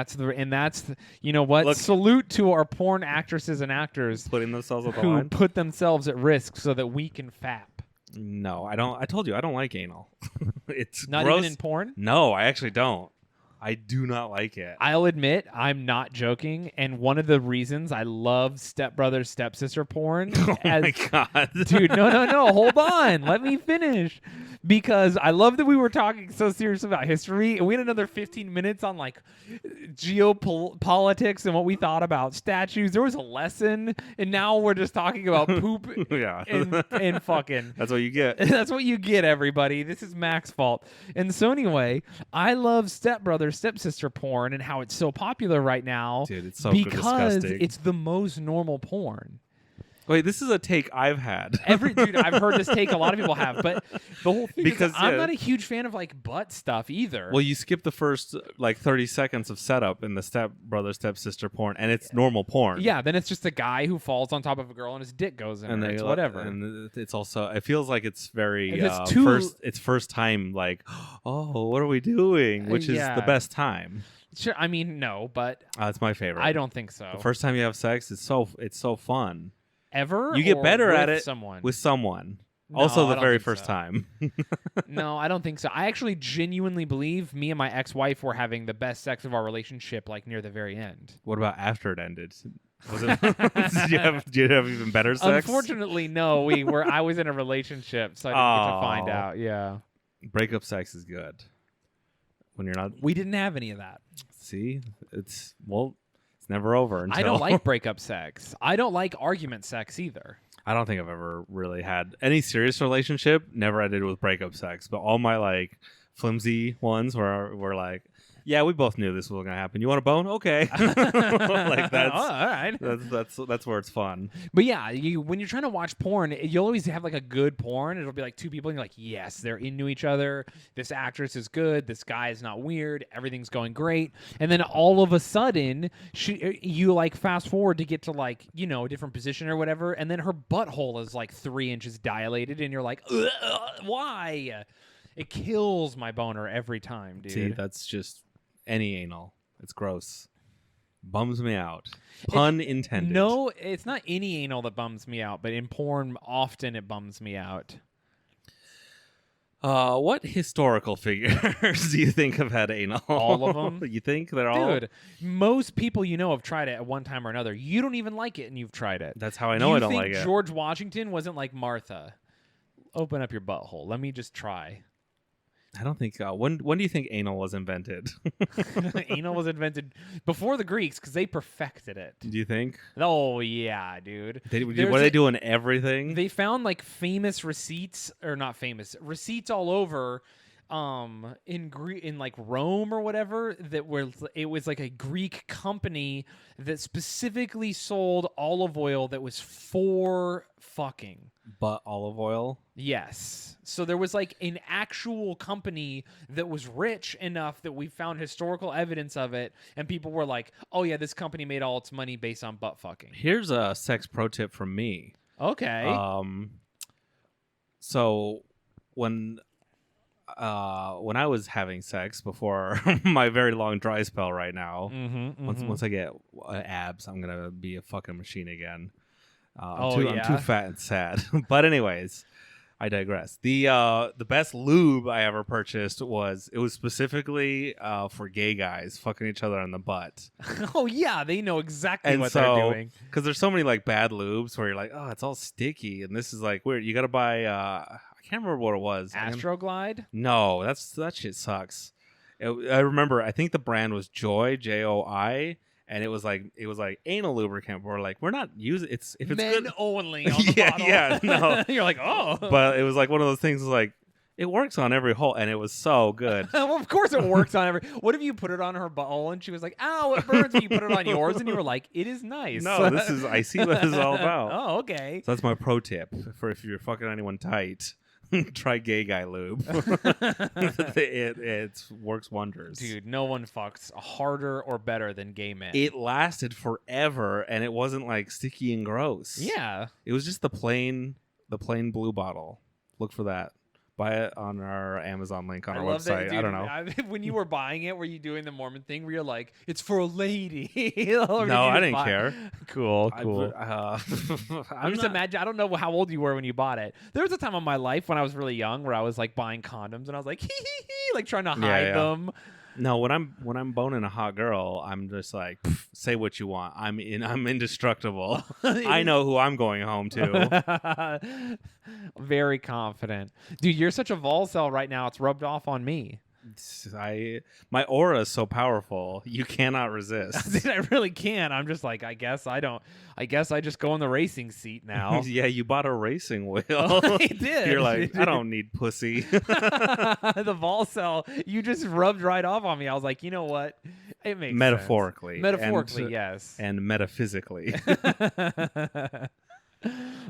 you know what? Look, salute to our porn actresses and actors putting themselves on the who line. Put themselves at risk so that we can fap. No, I don't. I told you I don't like anal. It's not gross. Even in porn. No, I actually don't. I do not like it. I'll admit, I'm not joking. And one of the reasons I love stepbrother, stepsister porn. My God. Dude, no. Hold on. Let me finish. Because I love that we were talking so serious about history. And we had another 15 minutes on like geopolitics and what we thought about statues. There was a lesson. And now we're just talking about poop and fucking. That's what you get. That's what you get, everybody. This is Mac's fault. And so anyway, I love stepbrother, stepsister porn and how it's so popular right now. Dude, it's so because disgusting. It's the most normal porn. Wait, this is a take I've had. Dude, I've heard this take. A lot of people have, but the whole thing because is I'm not a huge fan of like butt stuff either. Well, you skip the first like 30 seconds of setup in the stepbrother, stepsister porn, and it's normal porn. Yeah, then it's just a guy who falls on top of a girl and his dick goes in. And it's whatever. And it's also, it feels like it's very first time. Like, oh, what are we doing? Which is the best time. Sure, I mean, no, but it's my favorite. I don't think so. The first time you have sex, it's so fun. Ever? You get better at it with someone. No, also, the very first time. No, I don't think so. I actually genuinely believe me and my ex-wife were having the best sex of our relationship, like near the very end. What about after it ended? Was it? did you have even better sex? Unfortunately, no. I was in a relationship, so I didn't get to find out. Yeah. Breakup sex is good. When you're not. We didn't have any of that. See, it's never over. Until... I don't like breakup sex. I don't like argument sex either. I don't think I've ever really had any serious relationship. Never ended with breakup sex, but all my like flimsy ones were like, yeah, we both knew this was going to happen. You want a bone? Okay. Like that's all right. That's where it's fun. But yeah, when you're trying to watch porn, you'll always have like a good porn. It'll be like two people and you're like, yes, they're into each other. This actress is good. This guy is not weird. Everything's going great. And then all of a sudden, you like fast forward to get to like, a different position or whatever. And then her butthole is like 3 inches dilated. And you're like, why? It kills my boner every time, dude. See, that's just any anal. It's gross. Bums me out. Pun intended. No, it's not any anal that bums me out, but in porn, often it bums me out. What historical figures do you think have had anal? All of them. You think they're all? Dude, most people have tried it at one time or another. You don't even like it, and you've tried it. That's how I know I don't like it. George Washington wasn't like Martha. Open up your butthole. Let me just try. I don't think. When do you think anal was invented? Anal was invented before the Greeks because they perfected it. Do you think? Oh yeah, dude. Were they doing everything? They found like famous receipts, or not famous receipts all over, in like Rome or whatever. It was like a Greek company that specifically sold olive oil that was for fucking. But olive oil? Yes. So there was like an actual company that was rich enough that we found historical evidence of it, and people were like, oh yeah, this company made all its money based on butt fucking. Here's a sex pro tip from me. Okay. So when when I was having sex before my very long dry spell right now, once I get abs, I'm gonna be a fucking machine again. I'm too fat and sad. But anyways, I digress. The best lube I ever purchased was specifically for gay guys fucking each other on the butt. Oh yeah, they know exactly And what so, they're doing. Because there's so many like bad lubes where you're like, oh, it's all sticky, and this is like weird. You got to buy. I can't remember what it was. Astroglide? No, that shit sucks. I remember. I think the brand was Joy, Joi. And it was like anal lubricant. We're not using it's if it's Men good only on the bottle. yeah, no. You're like, oh. But it was like one of those things like it works on every hole, and it was so good. Well, of course it works on every. What if you put it on her butthole and she was like, "Ow, it burns." And you put it on yours, and you were like, "It is nice." No, I see what this is all about. Oh, okay. So that's my pro tip for if you're fucking anyone tight. Try gay guy lube. it works wonders. Dude, no one fucks harder or better than gay men. It lasted forever, and it wasn't like sticky and gross. Yeah. It was just the plain blue bottle. Look for that. Buy it on our Amazon link on our love website. that, dude. I don't know. When you were buying it, were you doing the Mormon thing where you're like, it's for a lady? No, I didn't care. Cool. I'm just imagine. I don't know how old you were when you bought it. There was a time in my life when I was really young where I was like buying condoms and I was like, like trying to hide them. No, when I'm boning a hot girl, I'm just like, say what you want. I'm indestructible. I know who I'm going home to. Very confident, dude. You're such a vol cell right now. It's rubbed off on me. My aura is so powerful. You cannot resist. Dude, I really can't. I'm just like, I guess I just go in the racing seat now. Yeah, you bought a racing wheel. I did. You're like, I don't need pussy. The vol cell, you just rubbed right off on me. I was like, you know what? It makes metaphorically. sense. Metaphorically, yes. And metaphysically.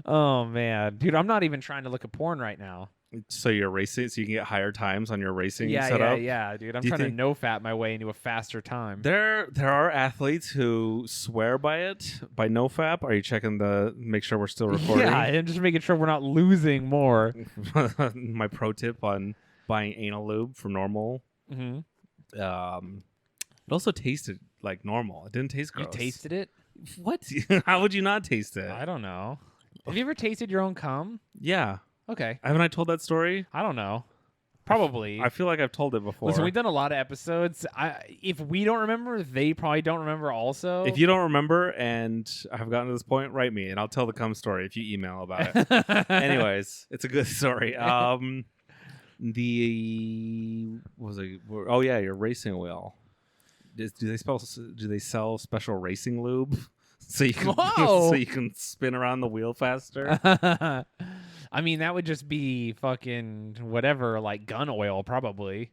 Oh man, dude, I'm not even trying to look at porn right now. So you're racing, so you can get higher times on your racing Yeah, setup? yeah, dude. I'm trying to no-fat my way into a faster time. There are athletes who swear by it, by no-fap. Are you checking make sure we're still recording? Yeah, and just making sure we're not losing more. My pro tip on buying anal lube from Normal. Mm-hmm. It also tasted like normal. It didn't taste gross. You tasted it? What? How would you not taste it? I don't know. Have you ever tasted your own cum? Yeah. Okay. Haven't I told that story? I don't know. Probably. I feel like I've told it before. Listen, we've done a lot of episodes. If we don't remember, they probably don't remember also. If you don't remember and have gotten to this point, write me and I'll tell the cum story if you email about it. Anyways, it's a good story. Your racing wheel. Do they sell special racing lube so you can spin around the wheel faster? I mean, that would just be fucking whatever, like gun oil, probably.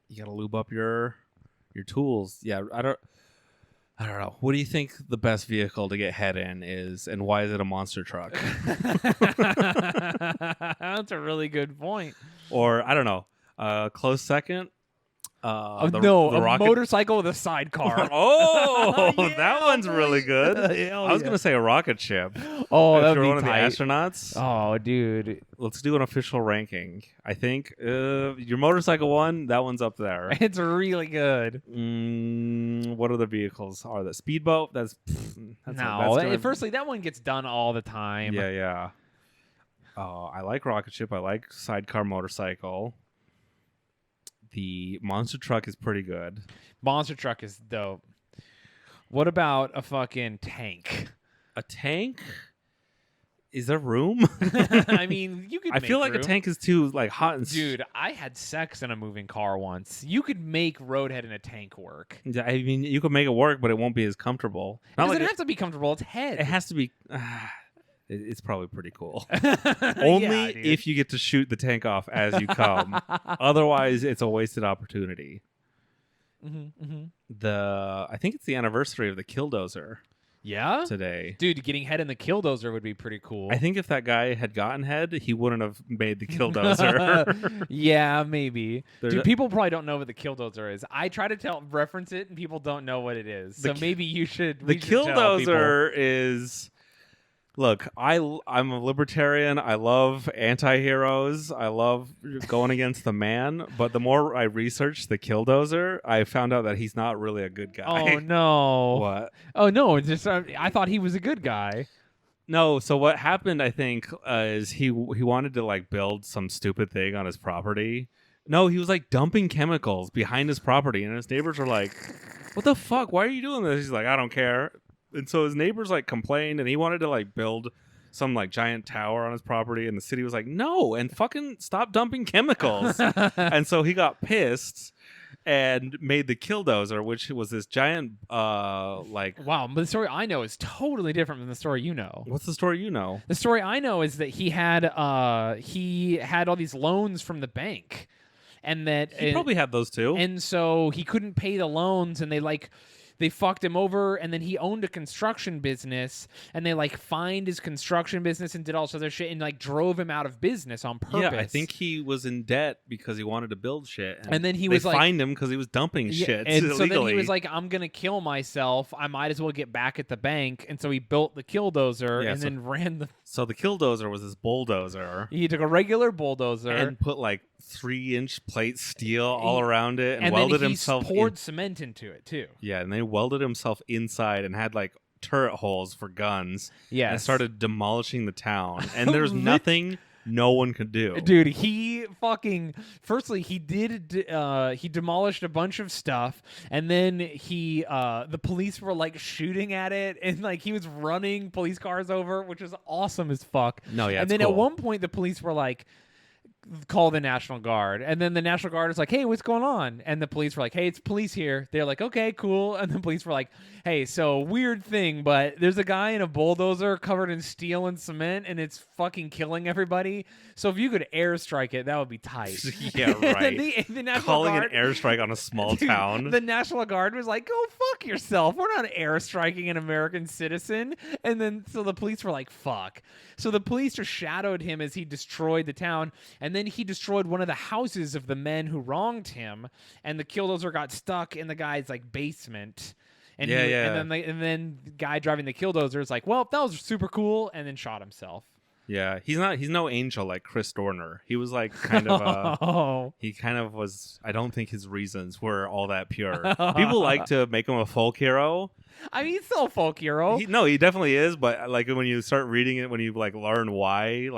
You gotta lube up your tools. Yeah, I don't know. What do you think the best vehicle to get head in is, and why is it a monster truck? That's a really good point. Or I don't know. Close second. A rocket motorcycle with a sidecar. Oh, Yeah, that one's really good. I was gonna say a rocket ship. Oh, If that'd you're be one of the tight. astronauts. Oh, dude, Let's do an official ranking. I think your motorcycle one, that one's up there. it's really good. What other vehicles are there? Speedboat? That's Firstly, that one gets done all the time. Yeah. Oh, I like rocket ship. I like sidecar motorcycle. The monster truck is pretty good. Monster truck is dope. What about a fucking tank? A tank? Is there room? I mean, you could. I feel like room. a tank is too like hot and. Dude, I had sex in a moving car once. You could make roadhead in a tank work. I mean, you could make it work, but it won't be as comfortable. It doesn't have to be comfortable. It's head. It has to be. It's probably pretty cool. Only if you get to shoot the tank off as you come. Otherwise, it's a wasted opportunity. I think it's the anniversary of the Killdozer. Yeah? Today. Dude, getting head in the Killdozer would be pretty cool. I think if that guy had gotten head, he wouldn't have made the Killdozer. Yeah, maybe. Dude, people probably don't know what the Killdozer is. I try to reference it, and people don't know what it is. So maybe you should. The Killdozer is Look, I'm a libertarian. I love anti-heroes. I love going against the man. But the more I researched the Killdozer, I found out that he's not really a good guy. Oh no! What? Oh no! It's just I thought he was a good guy. No. So what happened? I think is he wanted to like build some stupid thing on his property. No, he was like dumping chemicals behind his property, and his neighbors were like, "What the fuck? Why are you doing this?" He's like, "I don't care." And so his neighbors like complained, and he wanted to like build some like giant tower on his property, and the city was like, "No, and fucking stop dumping chemicals." And so he got pissed and made the Killdozer, which was this giant like. Wow, but the story I know is totally different from the story you know. What's the story you know? The story I know is that he had all these loans from the bank, and that He probably had those too. and so he couldn't pay the loans, and they fucked him over, and then he owned a construction business, and they like fined his construction business and did all this other shit and like drove him out of business on purpose. Yeah, I think he was in debt because he wanted to build shit, And then he they was like, fined him because he was dumping shit and illegally. so then he was like, I'm gonna kill myself. I might as well get back at the bank, and so he built the Killdozer Yeah, and so- then ran the. So the Killdozer was this bulldozer He took a regular bulldozer and put like 3-inch plate steel all around it and and welded then he himself poured cement into it too. Yeah, and they welded himself inside and had like turret holes for guns. Yes. And started demolishing the town. And there's Lit- nothing no one could do. Dude, he fucking firstly he demolished a bunch of stuff, and then the police were like shooting at it, and like he was running police cars over, which was awesome as fuck. No, yeah, and it's then cool. at one point the police were like, call the National Guard, and then the National Guard was like, hey, what's going on? And the police were like, hey, it's police here. They're like, okay, cool. And the police were like, hey, so weird thing, but there's a guy in a bulldozer covered in steel and cement, and it's fucking killing everybody. So if you could airstrike it, that would be tight. Yeah, right. the National Calling Guard, an airstrike on a small Dude, town. The National Guard was like, go fuck yourself. We're not airstriking an American citizen. And then so the police were like, fuck. So the police just shadowed him as he destroyed the town, and then he destroyed one of the houses of the men who wronged him, and the Killdozer got stuck in the guy's like basement. And Yeah, he- yeah. And then the guy driving the Killdozer is like, well, that was super cool, and then shot himself. Yeah, he's no angel like Chris Dorner. He was like kind of Oh. he kind of was. I don't think his reasons were all that pure. People like to make him a folk hero. I mean, he's still a folk hero. He definitely is. But like when you start reading it, when you like learn why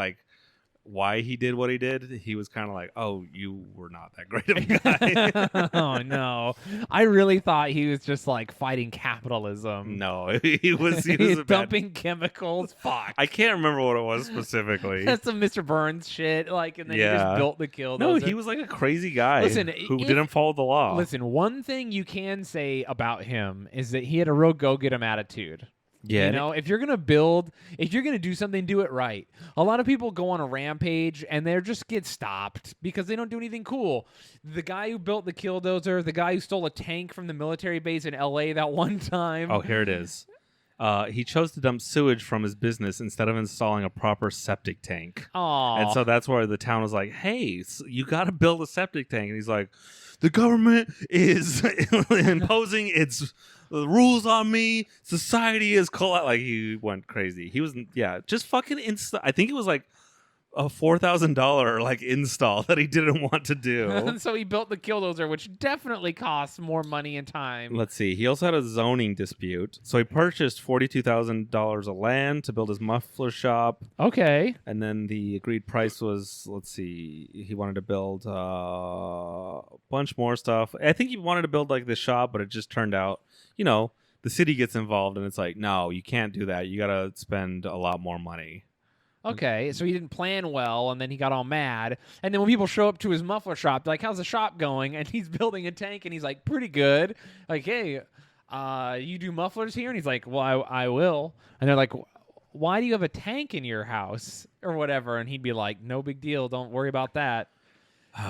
he did what he did, he was kind of like, oh, you were not that great of a guy. Oh no, I really thought he was just like fighting capitalism. No, he was a bad. dumping chemicals. Fuck. I can't remember what it was specifically. That's some Mr. Burns shit. Like, and then he Yeah. just built the Killdozer. No, he was like a crazy guy Listen, who if- didn't follow the law. Listen, one thing you can say about him is that he had a real go-get-em attitude. Yeah, You know, if you're going to do something, do it right. A lot of people go on a rampage and they just get stopped because they don't do anything cool. The guy who built the Killdozer, the guy who stole a tank from the military base in LA that one time. Oh, here it is. He chose to dump sewage from his business instead of installing a proper septic tank. Aw. And so that's where the town was like, hey, you got to build a septic tank. And he's like, the government is imposing its rules on me. Society is like he went crazy. He was, just fucking I think it was like a $4,000 like install that he didn't want to do. And so he built the Killdozer, which definitely costs more money and time. Let's see. He also had a zoning dispute. So he purchased $42,000 of land to build his muffler shop. Okay. And then the agreed price was, let's see, he wanted to build a bunch more stuff. I think he wanted to build like this shop, but it just turned out, the city gets involved and it's like, no, you can't do that. You got to spend a lot more money. Okay, so he didn't plan well, and then he got all mad. And then when people show up to his muffler shop, they're like, how's the shop going? And he's building a tank, and he's like, pretty good. Like, hey, you do mufflers here? And he's like, well, I will. And they're like, why do you have a tank in your house? Or whatever. And he'd be like, no big deal. Don't worry about that.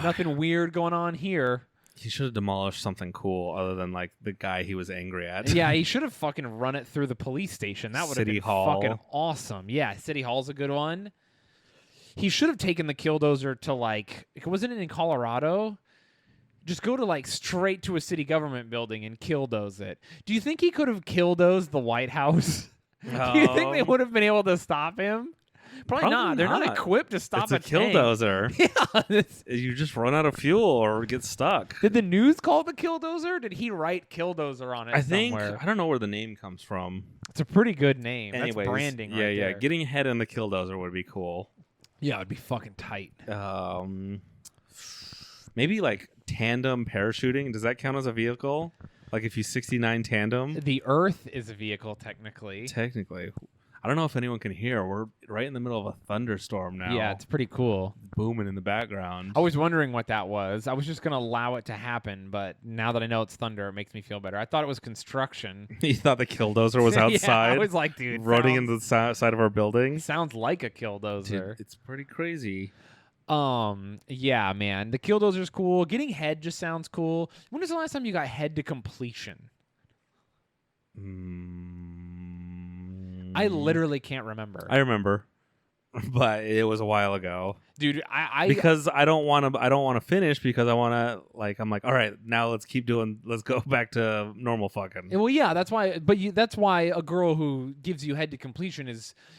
Nothing weird going on here. He should have demolished something cool other than like the guy he was angry at. Yeah, he should have fucking run it through the police station. That would have City been Hall. fucking awesome. Yeah, City Hall's a good one. He should have taken the Killdozer to like, wasn't it in Colorado? Just go to like straight to a city government building and killdoze it. Do you think he could have killdozed the White House? Do you think they would have been able to stop him? Probably not. They're not equipped to stop it's a tank. killdozer. Yeah. You just run out of fuel or get stuck. Did the news call it the killdozer? Or did he write killdozer on it I think somewhere? I don't know where the name comes from. It's a pretty good name. Anyways, That's branding yeah, right yeah. there. Getting ahead in the killdozer would be cool. Yeah, it'd be fucking tight. Maybe like tandem parachuting. Does that count as a vehicle? Like if you 69 tandem? The Earth is a vehicle, technically. Technically. I don't know if anyone can hear. We're right in the middle of a thunderstorm now. Yeah, it's pretty cool. Booming in the background. I was wondering what that was. I was just going to allow it to happen, but now that I know it's thunder, it makes me feel better. I thought it was construction. You thought the killdozer was outside? Yeah, I was like, dude. Running into the side of our building? Sounds like a killdozer. Dude, it's pretty crazy. Yeah, man. The killdozer's cool. Getting head just sounds cool. When was the last time you got head to completion? I literally can't remember. I remember, but it was a while ago. Dude, because I don't want to finish because I want to I'm like, all right, now let's go back to normal fucking. Well, yeah, that's why. But that's why a girl who gives you head to completion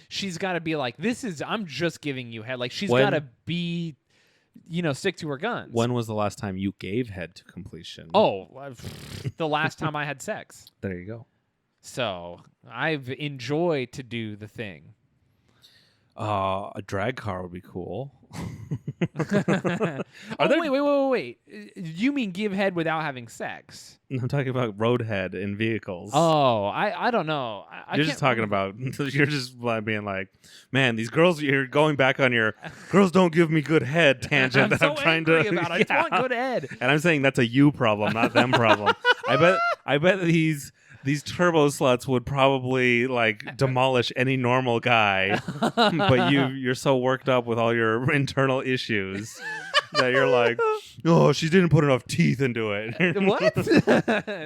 she's got to be like, I'm just giving you head. Like she's got to be, stick to her guns. When was the last time you gave head to completion? Oh, the last time I had sex. There you go. So I've enjoyed to do the thing. A drag car would be cool. Wait. You mean give head without having sex? I'm talking about road head in vehicles. Oh, I don't know. You're just talking about, you're just being like, man, these girls, you're going back on your girls don't give me good head tangent that I'm trying to. About. I just want good head. And I'm saying that's a you problem, not them problem. I bet these turbo sluts would probably demolish any normal guy, but you're so worked up with all your internal issues that you're like, oh, she didn't put enough teeth into it. What?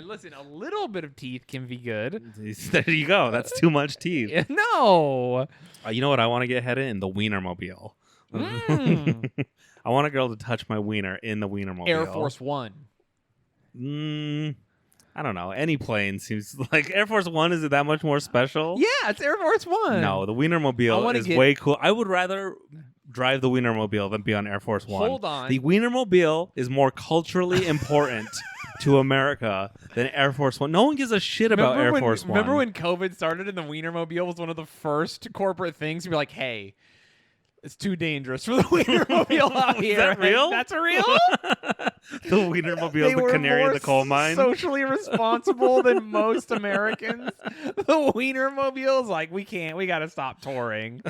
Listen, a little bit of teeth can be good. There you go. That's too much teeth. No. You know what I want to get head in? The Wienermobile. I want a girl to touch my wiener in the Wienermobile. Air Force One. I don't know. Any plane seems like Air Force One. Is it that much more special? Yeah, it's Air Force One. No, the Wienermobile is way cool. I would rather drive the Wienermobile than be on Air Force One. Hold on. The Wienermobile is more culturally important to America than Air Force One. No one gives a shit about Air Force One. Remember when COVID started and the Wienermobile was one of the first corporate things to be like, hey, it's too dangerous for the Wienermobile out here. Is that real? That's real? The Wienermobile, the canary in the coal mine. Socially responsible than most Americans. The Wienermobile's like, we got to stop touring.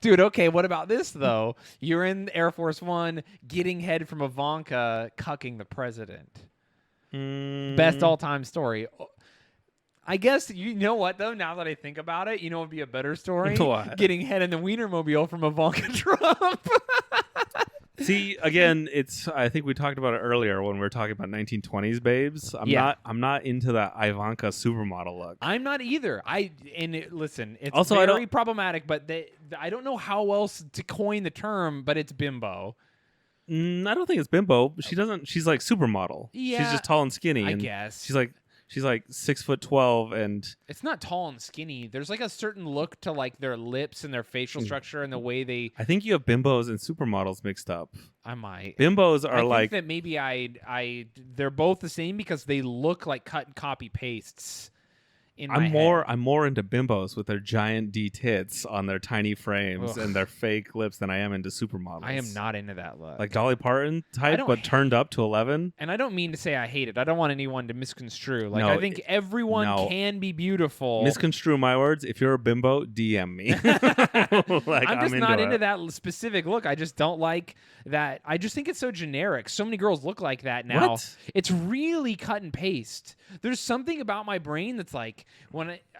Dude, okay, what about this, though? You're in Air Force One, getting head from Ivanka, cucking the president. Best all-time story. I guess, you know what, though? Now that I think about it, what would be a better story? What? Getting head in the Wienermobile from Ivanka Trump. See, again, I think we talked about it earlier when we were talking about 1920s babes. I'm not into that Ivanka supermodel look. I'm not either. Listen, it's also, very problematic, but I don't know how else to coin the term, but it's bimbo. I don't think it's bimbo. She's like supermodel. Yeah, she's just tall and skinny. I guess. She's like 6'12" and it's not tall and skinny. There's a certain look to their lips and their facial structure and the way they. I think you have bimbos and supermodels mixed up. I might. Bimbos are I think that maybe they're both the same because they look like cut and copy pastes. I'm more into bimbos with their giant D tits on their tiny frames and their fake lips than I am into supermodels. I am not into that look. Like Dolly Parton type, but turned up to 11. And I don't mean to say I hate it. I don't want anyone to misconstrue. I think everyone can be beautiful. Misconstrue my words. If you're a bimbo, DM me. I'm just not into that specific look. I just don't like that. I just think it's so generic. So many girls look like that now. What? It's really cut and paste. There's something about my brain that's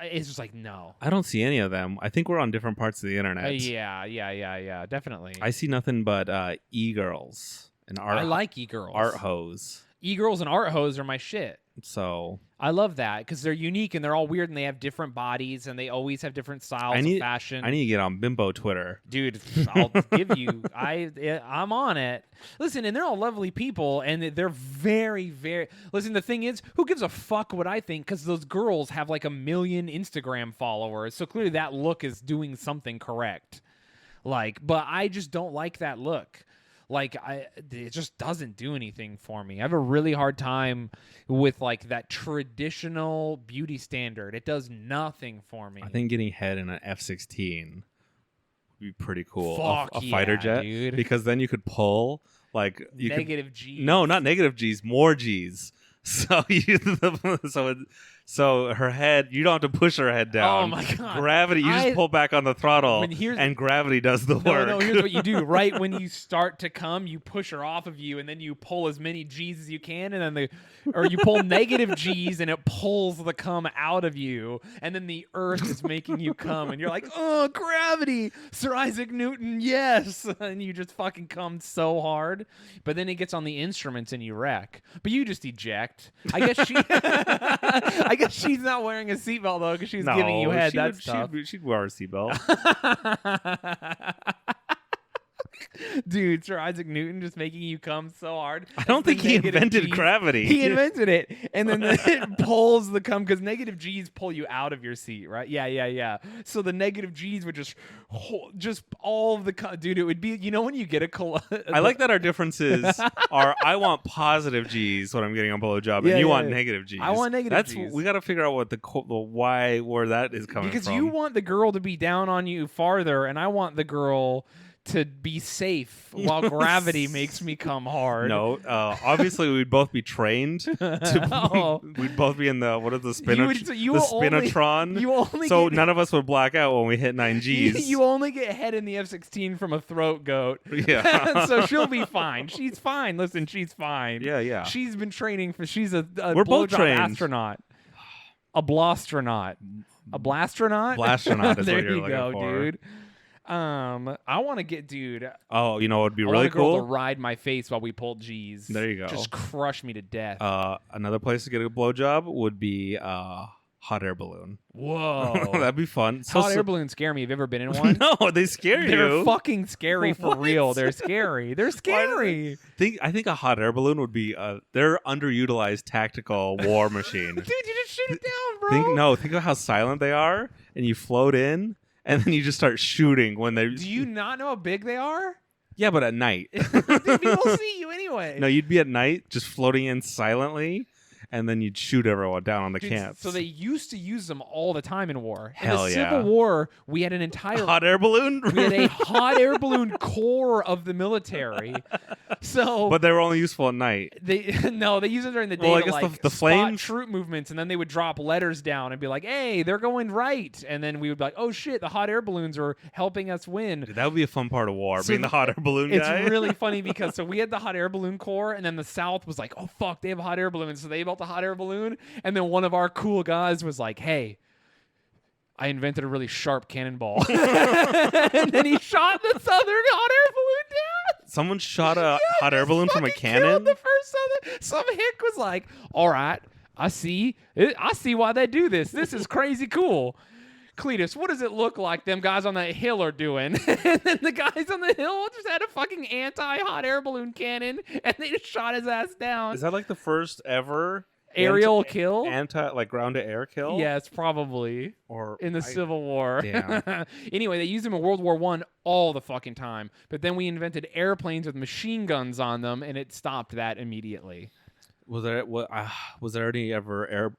it's just no. I don't see any of them. I think we're on different parts of the internet. Yeah, definitely. I see nothing but e-girls and art. I like e-girls. Art hoes. E-girls and art hoes are my shit. So I love that because they're unique and they're all weird and they have different bodies and they always have different styles of fashion. I need to get on Bimbo Twitter. Dude, I'll give you. I'm on it. Listen, and they're all lovely people, and they're very, very. Listen, the thing is, who gives a fuck what I think? Because those girls have like 1 million Instagram followers, so clearly that look is doing something correct. Like, but I just don't like that look. Like, it just doesn't do anything for me. I have a really hard time with like that traditional beauty standard. It does nothing for me. I think getting head in an F-16 would be pretty cool. Fuck a fighter jet, dude. because then you could pull like negative G's. No, not negative G's, more G's. So so her head, you don't have to push her head down. Oh my god! Gravity, you just pull back on the throttle, and gravity does the work. No, here's what you do. Right when you start to come, you push her off of you, and then you pull as many G's as you can, and then or you pull negative G's, and it pulls the cum out of you, and then the earth is making you come, and you're like, oh, gravity, Sir Isaac Newton, yes, and you just fucking come so hard, but then it gets on the instruments and you wreck, but you just eject. I guess she's not wearing a seatbelt though, because she's giving you head. That's tough. She'd wear a seatbelt. Dude, Sir Isaac Newton just making you come so hard. I don't think he invented gravity. He invented it, and then it pulls the cum because negative G's pull you out of your seat, right? Yeah. So the negative G's would just all of the cum. Dude, it would be, you know, when you get I like that our differences are I want positive G's when I'm getting a blowjob, and you want negative G's. I want negative G's. We got to figure out what the why where that is coming from. Because you want the girl to be down on you farther, and I want the girl to be safe while gravity makes me come hard. No, obviously we'd both be trained. We'd both be in the spinotron. So none of us would black out when we hit 9 Gs. You only get head in the F-16 from a throat goat. Yeah. So she'll be fine. She's fine. Listen, she's fine. Yeah. She's been training she's a We're both trained astronaut. A blastronaut. A blastronaut? Blastronaut is there what you're you looking go, for. dude. I want to get, dude. Oh, you know what would be I really want a girl cool? to ride my face while we pull G's. There you go. Just crush me to death. Another place to get a blowjob would be hot air balloon. Whoa, that'd be fun. Hot air balloons scare me. Have you ever been in one? No, they scare you. They're fucking scary for real. They're scary. They're scary. I think a hot air balloon would be they're underutilized tactical war machine. Dude, you just shoot it down, bro. Think of how silent they are, and you float in. And then you just start shooting when they. Do you not know how big they are? Yeah, but at night. People see you anyway. No, you'd be at night, just floating in silently, and then you'd shoot everyone down on the camps. So they used to use them all the time in war. Hell in the Civil War, we had an entire hot air balloon. We had a hot air balloon corps of the military. So, but they were only useful at night. They use it during the day. Well, I to guess like the flames, troop movements, and then they would drop letters down and be like, "Hey, they're going right," and then we would be like, "Oh shit, the hot air balloons are helping us win." Dude, that would be a fun part of war, being the hot air balloon guy. It's really funny because so we had the hot air balloon corps, and then the South was like, "Oh fuck, they have a hot air balloon," so they built a hot air balloon, and then one of our cool guys was like, "Hey, I invented a really sharp cannonball," and then he shot the Southern hot air balloon down. Someone shot a hot air balloon from a cannon. The first Southern. Some hick was like, "All right, I see why they do this. This is crazy cool." Cletus, what does it look like them guys on that hill are doing? And then the guys on the hill just had a fucking anti-hot air balloon cannon, and they just shot his ass down. Is that like the first ever aerial kill? Like ground to air kill? Yes, probably. Or in the Civil War. Damn. Anyway, they used them in World War I all the fucking time. But then we invented airplanes with machine guns on them, and it stopped that immediately. Was there any ever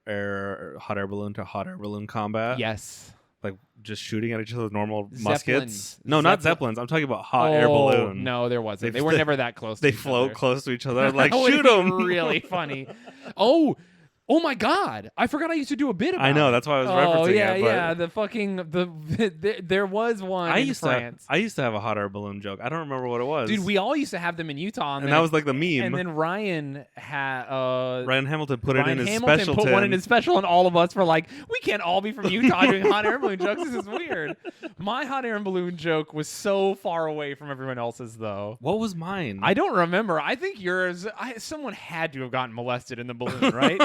hot air balloon to hot air balloon combat? Yes. Like just shooting at each other with normal Zeppelins. muskets? No, not Zeppelins. I'm talking about hot air balloon. No, there wasn't. They were never that close. They float close to each other. Like, that shoot them. Really funny. Oh my God! I forgot I used to do a bit about. I know, that's why I was referencing it. Yeah. The fucking there was one in France. I used to have a hot air balloon joke. I don't remember what it was. Dude, we all used to have them in Utah, and that was like the meme. And then Ryan Hamilton put it in his special. Put one in his special, and all of us were like, we can't all be from Utah doing hot air balloon jokes. This is weird. My hot air balloon joke was so far away from everyone else's, though. What was mine? I don't remember. I think yours. Someone had to have gotten molested in the balloon, right?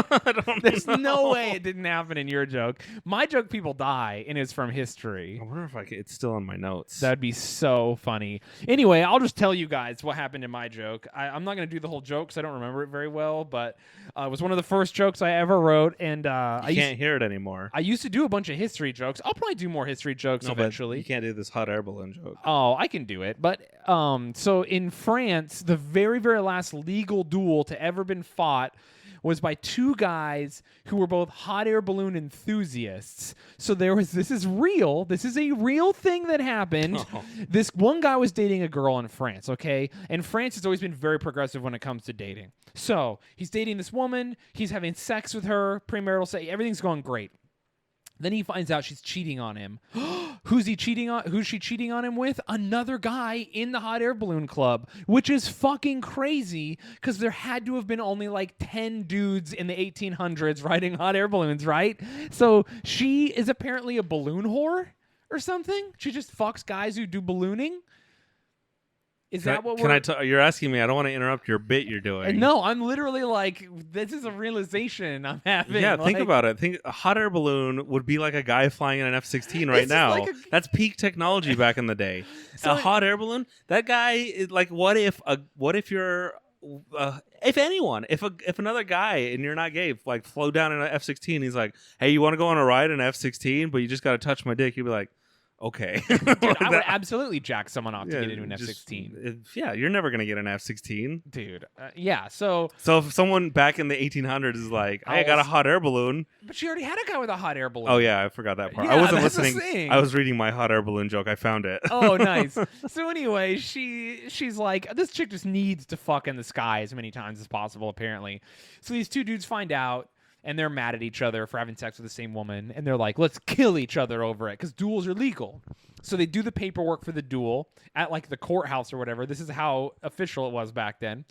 There's no way it didn't happen in your joke. My joke, people die, and it's from history. I wonder if it's still in my notes. That'd be so funny. Anyway, I'll just tell you guys what happened in my joke. I'm not going to do the whole joke because I don't remember it very well, but it was one of the first jokes I ever wrote, and I can't hear it anymore. I used to do a bunch of history jokes. I'll probably do more history jokes eventually. You can't do this hot air balloon joke. Oh, I can do it. But so in France, the very, very last legal duel to ever been fought was by two guys who were both hot air balloon enthusiasts. So this is real. This is a real thing that happened. Oh. This one guy was dating a girl in France, okay? And France has always been very progressive when it comes to dating. So he's dating this woman. He's having sex with her, premarital sex. Everything's going great. Then he finds out she's cheating on him. Who's she cheating on him with? Another guy in the hot air balloon club, which is fucking crazy because there had to have been only like 10 dudes in the 1800s riding hot air balloons, right? So she is apparently a balloon whore or something. She just fucks guys who do ballooning. Is that what you're asking me? I don't want to interrupt your bit you're doing. No, I'm literally like, this is a realization I'm having. Yeah, think about it. Think a hot air balloon would be like a guy flying in an F-16 right now. Like that's peak technology back in the day. So a hot air balloon. That guy is like, what if you're if another guy and you're not gay like flow down in an F-16, he's like, hey, you want to go on a ride in an F-16, but you just got to touch my dick. You'd be like, okay. Dude, I would absolutely jack someone off to get into an F-16. Yeah, you're never going to get an F-16. Dude, yeah, so if someone back in the 1800s is like, hey, I got a hot air balloon. But she already had a guy with a hot air balloon. Oh, yeah, I forgot that part. Yeah, I wasn't that's listening. I was reading my hot air balloon joke. I found it. Oh, nice. So anyway, she's like, this chick just needs to fuck in the sky as many times as possible, apparently. So these two dudes find out. And they're mad at each other for having sex with the same woman. And they're like, let's kill each other over it because duels are legal. So they do the paperwork for the duel at like the courthouse or whatever. This is how official it was back then.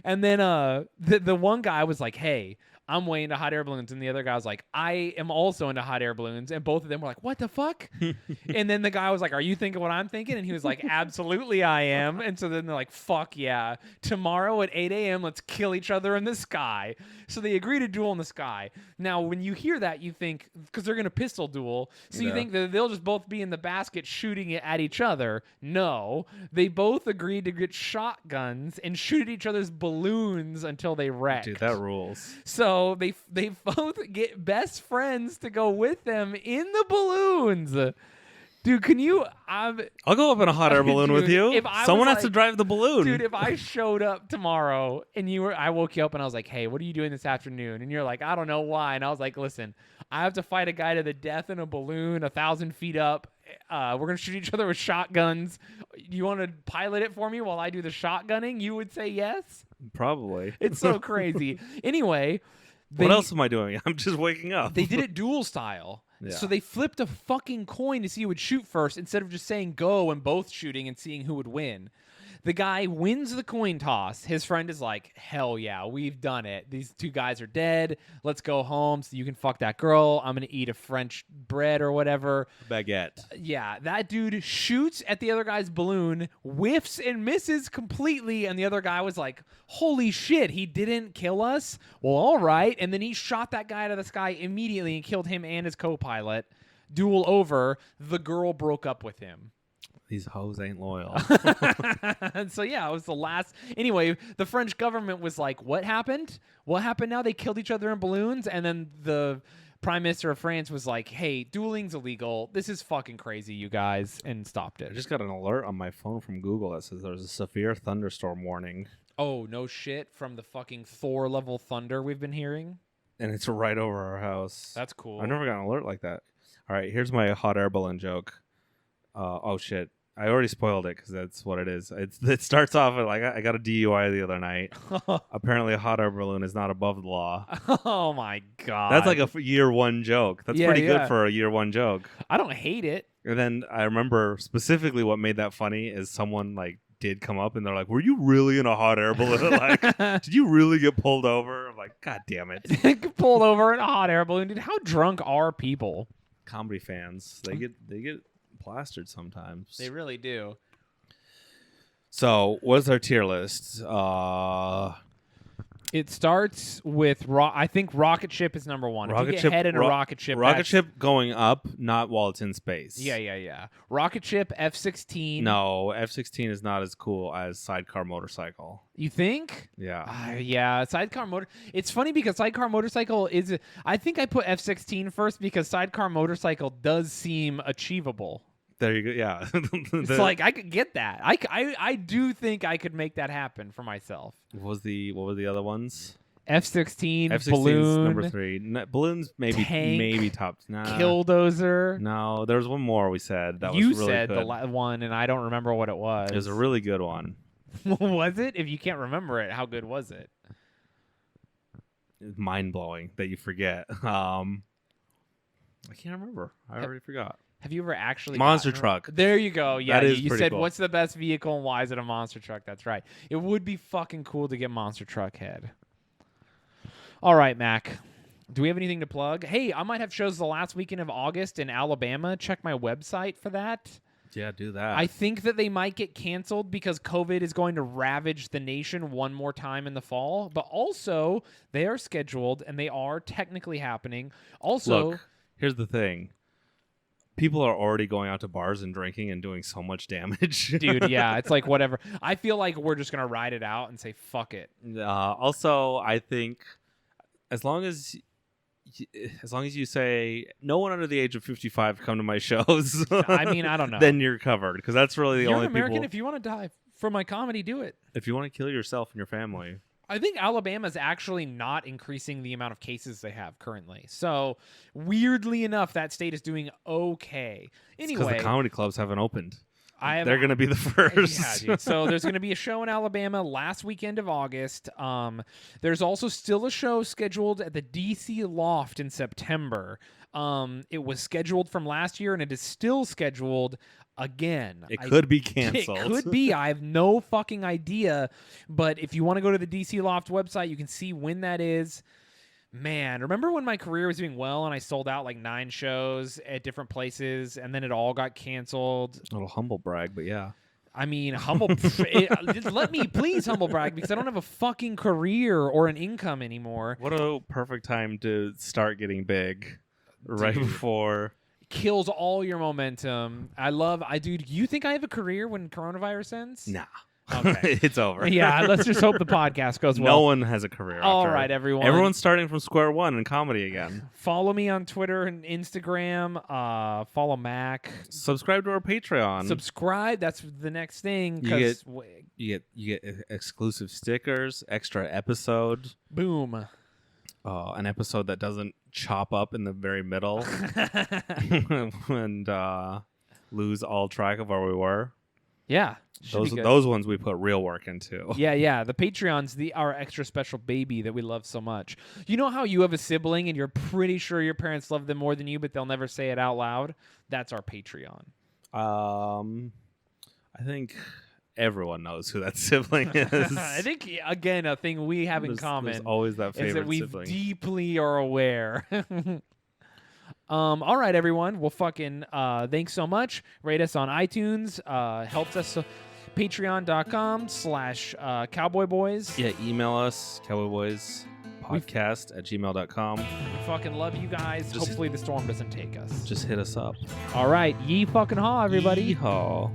And then the one guy was like, hey, I'm way into hot air balloons. And the other guy was like, I am also into hot air balloons. And both of them were like, what the fuck? And then the guy was like, are you thinking what I'm thinking? And he was like, absolutely I am. And so then they're like, fuck yeah. Tomorrow at 8 a.m., let's kill each other in the sky. So they agree to duel in the sky. Now, when you hear that, you think, because they're going to pistol duel, so you think that they'll just both be in the basket shooting it at each other. No. They both agreed to get shotguns and shoot at each other's balloons until they wreck. Dude, that rules. So they both get best friends to go with them in the balloons. Dude, can you? I'll go up in a hot air balloon with you. Someone has to drive the balloon. Dude, if I showed up tomorrow and I woke you up and I was like, hey, what are you doing this afternoon? And you're like, I don't know why. And I was like, listen, I have to fight a guy to the death in a balloon 1,000 feet up. We're going to shoot each other with shotguns. You want to pilot it for me while I do the shotgunning? You would say yes? Probably. It's so crazy. Anyway. What else am I doing? I'm just waking up. They did it duel style. Yeah. So they flipped a fucking coin to see who would shoot first instead of just saying go and both shooting and seeing who would win. The guy wins the coin toss. His friend is like, hell yeah, we've done it. These two guys are dead. Let's go home so you can fuck that girl. I'm going to eat a French bread or whatever. Baguette. Yeah, that dude shoots at the other guy's balloon, whiffs and misses completely, and the other guy was like, holy shit, he didn't kill us? Well, all right. And then he shot that guy out of the sky immediately and killed him and his co-pilot. Duel over. The girl broke up with him. These hoes ain't loyal. So, yeah, it was the last. Anyway, the French government was like, what happened? What happened now? They killed each other in balloons. And then the Prime Minister of France was like, hey, dueling's illegal. This is fucking crazy, you guys. And stopped it. I just got an alert on my phone from Google that says there's a severe thunderstorm warning. Oh, no shit. From the fucking Thor level thunder we've been hearing? And it's right over our house. That's cool. I never got an alert like that. All right, here's my hot air balloon joke. Oh, shit. I already spoiled it because that's what it is. It starts off with, like, I got a DUI the other night. Apparently, a hot air balloon is not above the law. Oh, my God. That's like a year one joke. That's pretty good for a year one joke. I don't hate it. And then I remember specifically what made that funny is someone, like, did come up and they're like, were you really in a hot air balloon? Like, did you really get pulled over? I'm like, God damn it. Pulled over in a hot air balloon. Dude, how drunk are people? Comedy fans. They get plastered sometimes. They really do. So, what's our tier list? It starts with I think rocket ship is number one. If you get head in a rocket ship, rocket ship going up, not while it's in space. Yeah. Rocket ship, F-16. No, F-16 is not as cool as sidecar motorcycle. You think? Yeah. Yeah, sidecar motor. It's funny because sidecar motorcycle is. I think I put F-16 first because sidecar motorcycle does seem achievable. There you go. Yeah. It's like I could get that. I do think I could make that happen for myself. What was the other ones? F-16, F-16's balloon, number 3. Balloons maybe tank, top. Nah. Killdozer. No, there was one more we said that You was really said good. the one, and I don't remember what it was. It was a really good one. Was it? If you can't remember it, how good was it? It's mind blowing that you forget. I can't remember. I already forgot. Have you ever actually monster truck? There you go. Yeah, that is you pretty said cool. What's the best vehicle and why is it a monster truck? That's right. It would be fucking cool to get monster truck head. All right, Mac. Do we have anything to plug? Hey, I might have shows the last weekend of August in Alabama. Check my website for that. Yeah, do that. I think that they might get canceled because COVID is going to ravage the nation one more time in the fall. But also, they are scheduled and they are technically happening. Also, look, here's the thing. People are already going out to bars and drinking and doing so much damage. dude, yeah, it's like whatever. I feel like we're just going to ride it out and say, fuck it. Also, I think as long as you say no one under the age of 55 come to my shows, I mean, I don't know. then you're covered because that's really the You're only an American. people. If you want to die for my comedy, do it. If you want to kill yourself and your family. I think Alabama's actually not increasing the amount of cases they have currently. So, weirdly enough, that state is doing okay. Because Anyway, the comedy clubs haven't opened. They're going to be the first. Yeah, dude. So there's going to be a show in Alabama last weekend of August. There's also still a show scheduled at the DC Loft in September. It was scheduled from last year, and it is still scheduled again. It could be canceled. It could be. I have no fucking idea. But if you want to go to the DC Loft website, you can see when that is. Man, remember when my career was doing well and I sold out like 9 shows at different places and then it all got canceled? A little humble brag, but yeah. I mean, let me please humble brag because I don't have a fucking career or an income anymore. What a perfect time to start getting big. Right before. Kills all your momentum. Dude, you think I have a career when coronavirus ends? Nah. Okay. It's over. Yeah, let's just hope the podcast goes well. No one has a career. All after. right, everyone. Everyone's starting from square one in comedy again. Follow me on Twitter and Instagram. Follow Mac. Subscribe to our Patreon. Subscribe. That's the next thing. You get exclusive stickers, extra episode. Boom. An episode that doesn't chop up in the very middle and lose all track of where we were. Yeah. Those ones we put real work into. Yeah. The Patreon's our extra special baby that we love so much. You know how you have a sibling and you're pretty sure your parents love them more than you, but they'll never say it out loud? That's our Patreon. I think everyone knows who that sibling is. I think, again, a thing we have in common there's always that favorite is that we sibling. deeply are aware. All right, everyone. Well, fucking thanks so much. Rate us on iTunes. Helps us. Patreon.com/cowboyboys. Yeah, email us, cowboyboyspodcast@gmail.com. We fucking love you guys. Hopefully the storm doesn't take us. Just hit us up. All right. Yee fucking haw, everybody. Yeehaw.